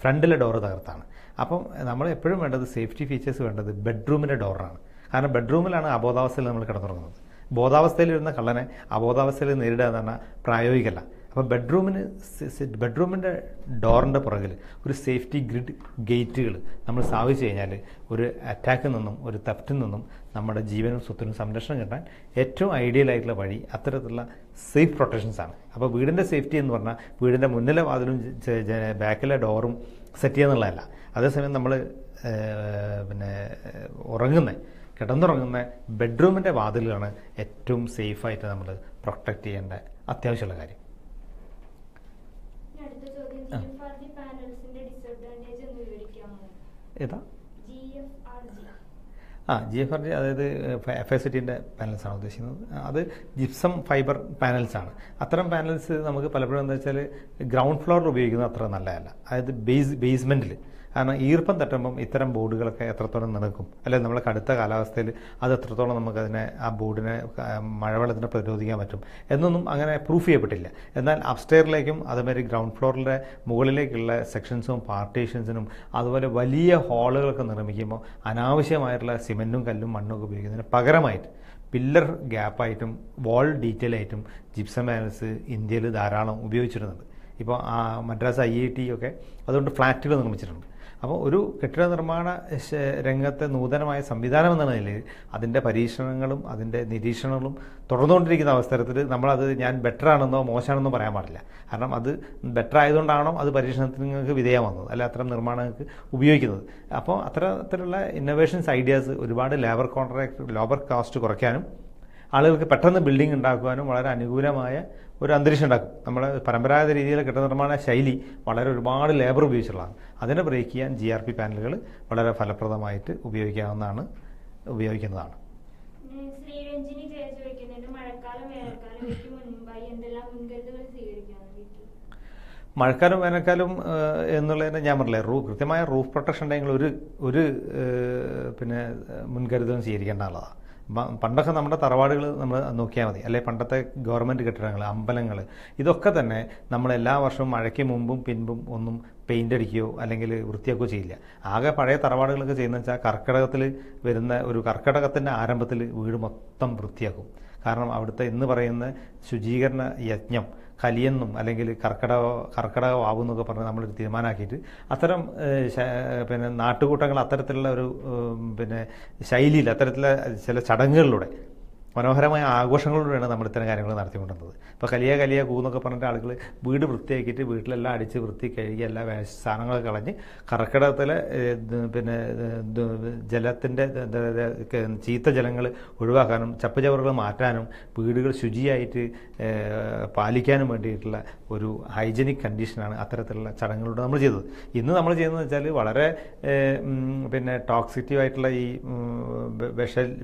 ഫ്രണ്ടിലെ ഡോറ് തകർത്താണ്. അപ്പം നമ്മൾ എപ്പോഴും വേണ്ടത് സേഫ്റ്റി ഫീച്ചേഴ്സ് വേണ്ടത് ബെഡ്റൂമിൻ്റെ ഡോറാണ്. കാരണം ബെഡ്റൂമിലാണ് അബോധാവസ്ഥയിൽ നമ്മൾ കിടന്നുറങ്ങുന്നത്. ബോധാവസ്ഥയിൽ വരുന്ന കള്ളനെ അബോധാവസ്ഥയിൽ നേരിടുക എന്ന് പറഞ്ഞാൽ പ്രായോഗികമല്ല. അപ്പോൾ ബെഡ്റൂമിൻ്റെ ഡോറിൻ്റെ പുറകിൽ ഒരു സേഫ്റ്റി ഗ്രിഡ് ഗേറ്റുകൾ നമ്മൾ സ്ഥാപിച്ചു കഴിഞ്ഞാൽ ഒരു അറ്റാക്കിൽ നിന്നും ഒരു തെഫ്റ്റിൽ നിന്നും നമ്മുടെ ജീവനും സ്വത്തിനും സംരക്ഷണം കിട്ടാൻ ഏറ്റവും ഐഡിയൽ ആയിട്ടുള്ള വഴി അത്തരത്തിലുള്ള സേഫ് പ്രൊട്ടക്ഷൻസാണ്. അപ്പോൾ വീടിൻ്റെ സേഫ്റ്റി എന്ന് പറഞ്ഞാൽ വീടിൻ്റെ മുന്നിലെ വാതിലും ബാക്കിലെ ഡോറും സെറ്റ് ചെയ്യുന്നുള്ളതല്ല. അതേസമയം നമ്മൾ പിന്നെ കിടന്നുറങ്ങുന്ന ബെഡ്റൂമിൻ്റെ വാതിലാണ് ഏറ്റവും സേഫായിട്ട് നമ്മൾ പ്രൊട്ടക്റ്റ് ചെയ്യേണ്ട അത്യാവശ്യമുള്ള കാര്യം. ഏതാ GFRG? അതായത് FICTൻ്റെ പാനൽസാണ് ഉദ്ദേശിക്കുന്നത്. അത് ജിപ്സം ഫൈബർ പാനൽസാണ്. അത്തരം പാനൽസ് നമുക്ക് പലപ്പോഴും എന്താ വെച്ചാൽ ഗ്രൗണ്ട് ഫ്ലോറിൽ ഉപയോഗിക്കുന്നത് അത്ര നല്ലതല്ല. അതായത് ബേസ്മെൻറ്റിൽ, കാരണം ഈർപ്പം തട്ടുമ്പം ഇത്തരം ബോർഡുകളൊക്കെ എത്രത്തോളം നിൽക്കും, അല്ലെങ്കിൽ നമ്മളെ കടുത്ത കാലാവസ്ഥയിൽ അത് എത്രത്തോളം നമുക്കതിനെ ആ ബോർഡിനെ മഴവെള്ളത്തിനെ പ്രതിരോധിക്കാൻ പറ്റും എന്നൊന്നും അങ്ങനെ പ്രൂഫ് ചെയ്യപ്പെട്ടില്ല. എന്നാൽ അപ്സ്റ്റെയറിലേക്കും അതുമാതിരി ഗ്രൗണ്ട് ഫ്ലോറിൻ്റെ മുകളിലേക്കുള്ള സെക്ഷൻസും പാർട്ടീഷൻസിനും അതുപോലെ വലിയ ഹാളുകളൊക്കെ നിർമ്മിക്കുമ്പോൾ അനാവശ്യമായിട്ടുള്ള സിമെൻറ്റും കല്ലും മണ്ണും ഒക്കെ ഉപയോഗിക്കുന്നതിന് പകരമായിട്ട് പില്ലർ ഗ്യാപ്പായിട്ടും വാൾ ഡീറ്റെയിൽ ആയിട്ടും ജിപ്സം പാനൽസ് ഇന്ത്യയിൽ ധാരാളം ഉപയോഗിച്ചിരുന്നുണ്ട്. ഇപ്പോൾ മദ്രാസ് IIT ഒക്കെ അതുകൊണ്ട് ഫ്ലാറ്റുകൾ നിർമ്മിച്ചിട്ടുണ്ട്. അപ്പോൾ ഒരു കെട്ടിട നിർമ്മാണ രംഗത്തെ നൂതനമായ സംവിധാനം എന്ന നിലയിൽ അതിൻ്റെ പരീക്ഷണങ്ങളും അതിൻ്റെ നിരീക്ഷണങ്ങളും തുടർന്നുകൊണ്ടിരിക്കുന്ന അവസരത്തിൽ നമ്മളത് ഞാൻ ബെറ്റർ ആണെന്നോ മോശമാണെന്നോ പറയാൻ പാടില്ല. കാരണം അത് ബെറ്റർ ആയതുകൊണ്ടാണോ അത് പരീക്ഷണത്തിന് വിധേയമാകുന്നത്, അല്ല അത്തരം നിർമ്മാണങ്ങൾക്ക് ഉപയോഗിക്കുന്നത്. അപ്പോൾ അത്തരത്തിലുള്ള ഇന്നോവേഷൻസ് ഐഡിയാസ് ഒരുപാട് ലേബർ കോസ്റ്റ് കുറയ്ക്കാനും ആളുകൾക്ക് പെട്ടെന്ന് ബിൽഡിംഗ് ഉണ്ടാക്കുവാനും വളരെ അനുകൂലമായ ഒരു അന്തരീക്ഷം ഉണ്ടാക്കും. നമ്മുടെ പരമ്പരാഗത രീതിയിലെ കെട്ടിട നിർമ്മാണ ശൈലി ഒരുപാട് ലേബർ ഉപയോഗിച്ചുള്ളതാണ്. അതിനെ ബ്രേക്ക് ചെയ്യാൻ GRP പാനലുകൾ വളരെ ഫലപ്രദമായിട്ട് ഉപയോഗിക്കുന്നതാണ്. മഴക്കാലം വേനൽക്കാലം എന്നുള്ളതിന് ഞാൻ പറഞ്ഞില്ലേ, കൃത്യമായ റൂഫ് പ്രൊട്ടക്ഷൻ ഉണ്ടെങ്കിൽ ഒരു പിന്നെ മുൻകരുതലും സ്വീകരിക്കേണ്ടതാണ്. പണ്ടൊക്കെ നമ്മുടെ തറവാടുകൾ നമ്മൾ നോക്കിയാൽ മതി, അല്ലെ പണ്ടത്തെ ഗവൺമെൻറ് കെട്ടിടങ്ങൾ, അമ്പലങ്ങൾ, ഇതൊക്കെ തന്നെ നമ്മൾ എല്ലാ വർഷവും മഴയ്ക്ക് മുമ്പും പിൻപും ഒന്നും പെയിൻ്റ് അടിക്കുകയോ അല്ലെങ്കിൽ വൃത്തിയാക്കുകയോ ചെയ്യില്ല. ആകെ പഴയ തറവാടുകളൊക്കെ ചെയ്യുന്നത് വെച്ചാൽ കർക്കിടകത്തിൻ്റെ ആരംഭത്തിൽ വീട് മൊത്തം വൃത്തിയാക്കും. കാരണം അവിടുത്തെ എന്ന് പറയുന്ന ശുചീകരണ യജ്ഞം കലിയെന്നും അല്ലെങ്കിൽ കർക്കിടക വാവ് എന്നൊക്കെ പറഞ്ഞ് നമ്മളൊരു തീരുമാനമാക്കിയിട്ട് അത്തരം പിന്നെ നാട്ടുകൂട്ടങ്ങൾ അത്തരത്തിലുള്ള ഒരു പിന്നെ ശൈലിയിൽ അത്തരത്തിലുള്ള ചില ചടങ്ങുകളിലൂടെ മനോഹരമായ ആഘോഷങ്ങളിലൂടെയാണ് നമ്മൾ ഇത്തരം കാര്യങ്ങൾ നടത്തിക്കൊണ്ടിരുന്നത്. ഇപ്പോൾ കലിയ കൂന്നൊക്കെ പറഞ്ഞിട്ട് ആളുകൾ വീട് വൃത്തിയാക്കിയിട്ട് വീട്ടിലെല്ലാം അടിച്ച് വൃത്തി കഴുകി എല്ലാ സാധനങ്ങളൊക്കെ കളഞ്ഞ് കർക്കിടകത്തിലെ പിന്നെ ജലത്തിൻ്റെ ചീത്ത ജലങ്ങൾ ഒഴിവാക്കാനും ചപ്പുചവറുകൾ മാറ്റാനും വീടുകൾ ശുചിയായിട്ട് പാലിക്കാനും വേണ്ടിയിട്ടുള്ള ഒരു ഹൈജനിക് കണ്ടീഷനാണ് അത്തരത്തിലുള്ള ചടങ്ങുകളിലൂടെ നമ്മൾ ചെയ്തത്. ഇന്ന് നമ്മൾ ചെയ്യുന്നത് വെച്ചാൽ വളരെ പിന്നെ ടോക്സിറ്റീവ് ആയിട്ടുള്ള ഈ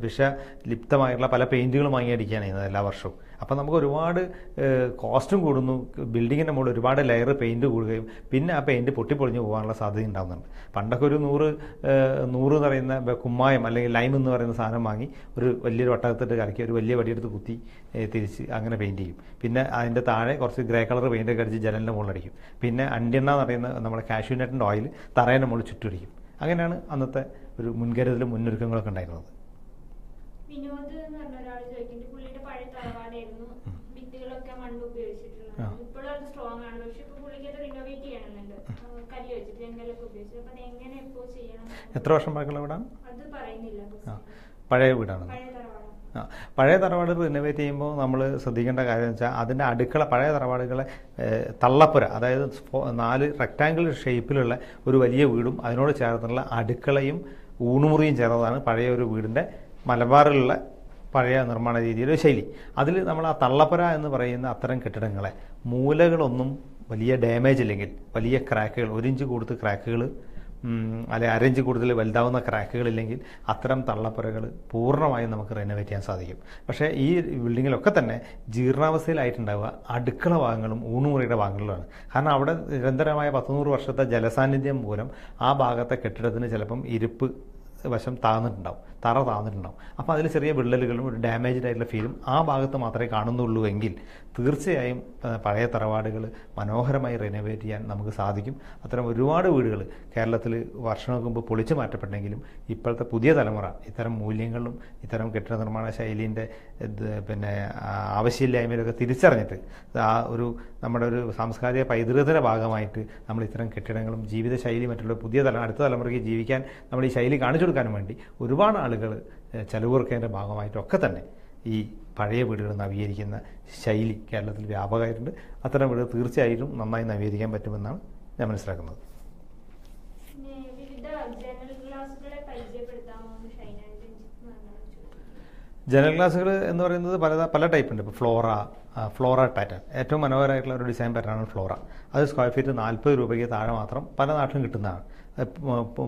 വിഷലിപ്തമായിട്ടുള്ള പല പെയിൻറ്റുകളും വാങ്ങി അടിക്കുകയാണ് ചെയ്യുന്നത് എല്ലാ വർഷവും. അപ്പോൾ നമുക്ക് ഒരുപാട് കോസ്റ്റും കൂടുന്നു, ബിൽഡിങ്ങിൻ്റെ മുകളിൽ ഒരുപാട് ലെയർ പെയിൻറ്റ് കൂടുകയും പിന്നെ ആ പെയിൻറ്റ് പൊട്ടിപ്പൊളിഞ്ഞ് പോകാനുള്ള സാധ്യത ഉണ്ടാകുന്നുണ്ട്. പണ്ടൊക്കെ ഒരു 100 എന്ന് പറയുന്ന കുമ്മായം അല്ലെങ്കിൽ ലൈം എന്ന് പറയുന്ന സാധനം വാങ്ങി ഒരു വലിയൊരു വട്ടകത്തിട്ട് കലക്കി ഒരു വലിയ വടിയെടുത്ത് കുത്തി തിരിച്ച് അങ്ങനെ പെയിൻറ്റ് ചെയ്യും. പിന്നെ അതിൻ്റെ താഴെ കുറച്ച് ഗ്രേ കളർ പെയിൻ്റൊക്കെ അടിച്ച് ജനലിൻ്റെ മുകളിലടിക്കും. പിന്നെ അണ്ടിയെണ്ണ എന്ന് പറയുന്ന നമ്മുടെ കാഷ്യൂനട്ടിൻ്റെ ഓയിൽ തറേൻ്റെ മുകളിൽ ചുറ്റടിക്കും. അങ്ങനെയാണ് അന്നത്തെ ഒരു മുൻകരുതലും മുന്നൊരുക്കങ്ങളൊക്കെ ഉണ്ടായിരുന്നത്. വിനോദ് എന്ന് പറഞ്ഞ ഒരാൾ ചോദിക്കുന്നുണ്ട്, പുള്ളിയുടെ പഴയ തറവാടായിരുന്നു, ഭിത്തികളൊക്കെ മണ്ണ് ഉപയോഗിച്ചിട്ടുള്ളത്, ഇപ്പോഴും അത് സ്ട്രോങ് ആണ്, പക്ഷെ ഇപ്പൊ പുള്ളിക്ക് അത് റിനോവേറ്റ് ചെയ്യണമെന്നുണ്ട്, കല്ല് വെച്ചിട്ട് ജനലൊക്കെ ഉപയോഗിച്ചത്. അപ്പൊ അത് എങ്ങനെ എപ്പോ ചെയ്യണം? എത്ര വർഷം പഴക്കമുള്ള വീടാണ്? അത് പറയുന്നില്ല. പഴയ വീടാണ്. പഴയ തറവാട് റിനോവേറ്റ് ചെയ്യുമ്പോൾ നമ്മൾ ശ്രദ്ധിക്കേണ്ട കാര്യം എന്ന് വെച്ചാൽ അതിൻ്റെ അടുക്കള, പഴയ തറവാടുകളെ തള്ളപ്പുര, അതായത് 4 റെക്ടാങ്കിൾ ഷേപ്പിലുള്ള ഒരു വലിയ വീടും അതിനോട് ചേർന്നുള്ള അടുക്കളയും ഊണുമുറിയും ചേർന്നതാണ് പഴയ ഒരു വീടിൻ്റെ മലബാറിലുള്ള പഴയ നിർമ്മാണ രീതിയുടെ ശൈലി. അതിൽ നമ്മൾ ആ തള്ളപ്പുര എന്ന് പറയുന്ന അത്തരം കെട്ടിടങ്ങളെ മൂലകളൊന്നും വലിയ ഡാമേജ് ഇല്ലെങ്കിൽ, വലിയ ക്രാക്കുകൾ 1 ഇഞ്ച് കൂടുതൽ ക്രാക്കുകൾ അല്ലെ 1/2 ഇഞ്ച് കൂടുതൽ വലുതാവുന്ന ക്രാക്കുകളില്ലെങ്കിൽ അത്തരം തള്ളപ്പുരകൾ പൂർണ്ണമായും നമുക്ക് റിനോവേറ്റ് ചെയ്യാൻ സാധിക്കും. പക്ഷേ ഈ ബിൽഡിങ്ങിലൊക്കെ തന്നെ ജീർണാവസ്ഥയിലായിട്ടുണ്ടാവുക അടുക്കള ഭാഗങ്ങളും ഊണുമുറിയുടെ ഭാഗങ്ങളിലാണ്. കാരണം അവിടെ നിരന്തരമായ 100 വർഷത്തെ ജലസാന്നിധ്യം മൂലം ആ ഭാഗത്തെ കെട്ടിടത്തിന് ചിലപ്പം ഇരുപ്പ് വശം താഴ്ന്നിട്ടുണ്ടാവും, തറ താഴ്ന്നിട്ടുണ്ടാവും. അപ്പോൾ അതിൽ ചെറിയ വിള്ളലുകളും ഒരു ഡാമേജ്ഡ് ആയിട്ടുള്ള ഫീലും ആ ഭാഗത്ത് മാത്രമേ കാണുന്നുള്ളൂ എങ്കിൽ തീർച്ചയായും പഴയ തറവാടുകൾ മനോഹരമായി റിനോവേറ്റ് ചെയ്യാൻ നമുക്ക് സാധിക്കും. അത്തരം ഒരുപാട് വീടുകൾ കേരളത്തിൽ വർഷങ്ങൾക്ക് മുമ്പ് പൊളിച്ചു മാറ്റപ്പെട്ടെങ്കിലും ഇപ്പോഴത്തെ പുതിയ തലമുറ ഇത്തരം മൂല്യങ്ങളിലും ഇത്തരം കെട്ടിട നിർമ്മാണ ശൈലീൻ്റെ പിന്നെ ആവശ്യമില്ലായ്മയിലൊക്കെ തിരിച്ചറിഞ്ഞിട്ട് ഒരു നമ്മുടെ ഒരു സാംസ്കാരിക പൈതൃകത്തിൻ്റെ ഭാഗമായിട്ട് നമ്മൾ ഇത്തരം കെട്ടിടങ്ങളും ജീവിതശൈലി മറ്റുള്ള അടുത്ത തലമുറയ്ക്ക് ജീവിക്കാൻ നമ്മൾ ഈ ശൈലി കാണിച്ചു കൊടുക്കാനും വേണ്ടി ഒരുപാട് ആളുകൾ ചെലവ് കുറയ്ക്കുന്നതിൻ്റെ ഭാഗമായിട്ടൊക്കെ തന്നെ ഈ പഴയ വീടുകൾ നവീകരിക്കുന്ന ശൈലി കേരളത്തിൽ വ്യാപകമായിട്ടുണ്ട്. അത്തരം വീടുകൾ തീർച്ചയായിട്ടും നന്നായി നവീകരിക്കാൻ പറ്റുമെന്നാണ് ഞാൻ മനസ്സിലാക്കുന്നത്. ജനൽ ഗ്ലാസുകൾ എന്ന് പറയുന്നത് പല ടൈപ്പ് ഉണ്ട്. ഇപ്പോൾ ഫ്ലോറ പാറ്റേൺ ഏറ്റവും മനോഹരമായിട്ടുള്ള ഒരു ഡിസൈൻ പാറ്റേണാണ് ഫ്ലോറ. അത് സ്ക്വയർ ഫീറ്റ് 40 രൂപയ്ക്ക് താഴെ മാത്രം പല നാട്ടിലും കിട്ടുന്നതാണ്.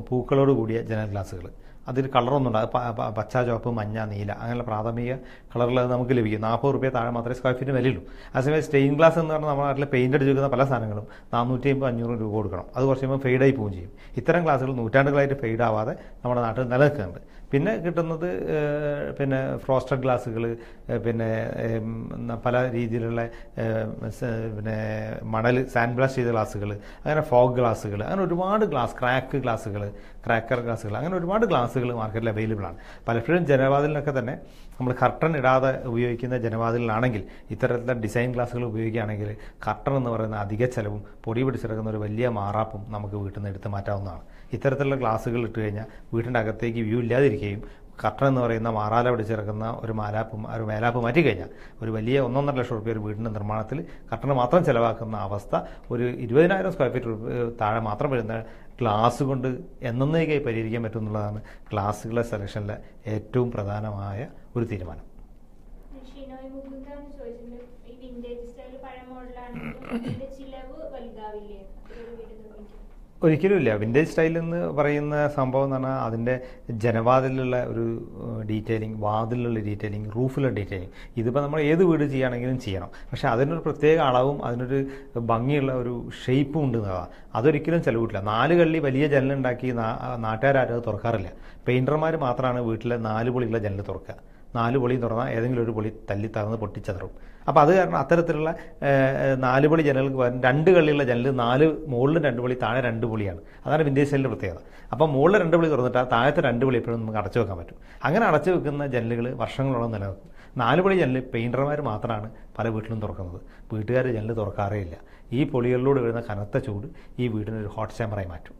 പൂക്കളോട് കൂടിയ ജനൽ ഗ്ലാസുകൾ. അതിൽ കളറൊന്നും ഉണ്ടാകും, പച്ച, ചുവപ്പ്, മഞ്ഞ, നീല അങ്ങനെയുള്ള പ്രാഥമിക കളറിൽ അത് നമുക്ക് ലഭിക്കും. 40 രൂപ താഴെ മാത്രമേ സ്ക്വയർ ഫീറ്റ് വിലയുള്ളൂ. അതേസമയം സ്റ്റെയിൻ ഗ്ലാസ് എന്ന് പറഞ്ഞാൽ നമ്മുടെ നാട്ടിൽ പെയിൻ്റ് അടിച്ചിരിക്കുന്ന പല സാധനങ്ങളും 450-500 രൂപ കൊടുക്കണം. അത് കുറച്ച് കഴിയുമ്പോൾ ഫെയ്ഡായി പോവുകയും ചെയ്യും. ഇത്തരം ഗ്ലാസുകൾ നൂറ്റാണ്ടുകളായിട്ട് ഫെയ്ഡ് ആവാതെ നമ്മുടെ നാട്ടിൽ നിലനിൽക്കുന്നുണ്ട്. പിന്നെ കിട്ടുന്നത് പിന്നെ ഫ്രോസ്റ്റഡ് ഗ്ലാസുകൾ, പിന്നെ പല രീതിയിലുള്ള പിന്നെ മണൽ സാൻഡ് ബ്ലാസ്റ്റ് ചെയ്ത ഗ്ലാസുകൾ, അങ്ങനെ ഫോഗ് ഗ്ലാസുകൾ, അങ്ങനെ ഒരുപാട് ഗ്ലാസ്, ക്രാക്കർ ഗ്ലാസുകൾ, അങ്ങനെ ഒരുപാട് ഗ്ലാസുകൾ മാർക്കറ്റിൽ അവൈലബിൾ ആണ്. പലപ്പോഴും ജനവാതിലിനൊക്കെ തന്നെ നമ്മൾ കർട്ടൺ ഇടാതെ ഉപയോഗിക്കുന്ന ജനവാതിലിനാണെങ്കിൽ ഇത്തരത്തിലുള്ള ഡിസൈൻ ഗ്ലാസുകൾ ഉപയോഗിക്കുകയാണെങ്കിൽ കർട്ടൺ എന്ന് പറയുന്ന അധിക ചെലവും പൊടി പിടിച്ചെടുക്കുന്ന ഒരു വലിയ മാറാപ്പും നമുക്ക് വീട്ടിൽ നിന്ന് എടുത്ത് മാറ്റാവുന്നതാണ്. ഇത്തരത്തിലുള്ള ഗ്ലാസുകൾ ഇട്ട് കഴിഞ്ഞാൽ വീട്ടിൻ്റെ അകത്തേക്ക് വ്യൂ ഇല്ലാതിരിക്കുകയും കർട്ടൺ എന്ന് പറയുന്ന മാറാല പിടിച്ചിറക്കുന്ന ഒരു മേലാപ്പ് മാറ്റിക്കഴിഞ്ഞാൽ ഒരു വലിയ 1.5 ലക്ഷം രൂപ ഒരു വീടിൻ്റെ നിർമ്മാണത്തിൽ കർട്ടന് മാത്രം ചിലവാക്കുന്ന അവസ്ഥ ഒരു 20,000 സ്ക്വയർ ഫീറ്റ് താഴെ മാത്രം വരുന്ന ഗ്ലാസ് കൊണ്ട് എന്നേക്കായി പരിഹരിക്കാൻ പറ്റും എന്നുള്ളതാണ് ഗ്ലാസുകളുടെ സെലക്ഷനിലെ ഏറ്റവും പ്രധാനമായ ഒരു തീരുമാനം. ഒരിക്കലും ഇല്ല. വിൻറ്റേജ് സ്റ്റൈൽ എന്ന് പറയുന്ന സംഭവം എന്ന് പറഞ്ഞാൽ അതിൻ്റെ ജനവാതിലുള്ള ഒരു ഡീറ്റെയിലിംഗ്, വാതിലുള്ള ഡീറ്റെയിലിംഗ്, റൂഫിലുള്ള ഡീറ്റെയിലിംഗ്, ഇതിപ്പോൾ നമ്മൾ ഏത് വീട് ചെയ്യുകയാണെങ്കിലും ചെയ്യണം. പക്ഷേ അതിനൊരു പ്രത്യേക അളവും അതിനൊരു ഭംഗിയുള്ള ഒരു ഷേപ്പും ഉണ്ട് എന്നതാണ്. അതൊരിക്കലും ചിലവിട്ടില്ല. 4 കള്ളി വലിയ ജനലുണ്ടാക്കി നാട്ടുകാരും അത് തുറക്കാറില്ല. പെയിൻറ്റർമാർ മാത്രമാണ് വീട്ടിലെ 4 പൊളിയുള്ള ജനൽ തുറക്കുക. 4 പൊളി തുറന്നാൽ ഏതെങ്കിലും ഒരു പൊളി തല്ലി തറന്ന് പൊട്ടിച്ചതറും. അപ്പോൾ അത് കാരണം അത്തരത്തിലുള്ള 4 പൊളി ജനലുകൾക്ക് പകരം 2 കള്ളിയുള്ള ജനൽ, 4 മുകളിൽ 2 പൊളി, താഴെ 2 പൊളിയാണ്. അതാണ് വിൻറ്റേജ് സ്റ്റൈലിൻ്റെ പ്രത്യേകത. അപ്പോൾ മുകളിൽ 2 പൊളി തുറന്നിട്ട് താഴത്തെ 2 പൊളി എപ്പോഴും നമുക്ക് അടച്ചു വെക്കാൻ പറ്റും. അങ്ങനെ അടച്ചു വെക്കുന്ന ജനലുകൾ വർഷങ്ങളോളം നിലനിൽക്കും. 4 പൊളി ജനൽ പെയിൻറ്റർമാർ മാത്രമാണ് പല വീട്ടിലും തുറക്കുന്നത്. വീട്ടുകാർ ജനൽ തുറക്കാറേ ഇല്ല. ഈ പൊളികളിലൂടെ വരുന്ന കനത്ത ചൂട് ഈ വീടിനൊരു ഹോട്ട് ചേമ്പറായി മാറ്റും.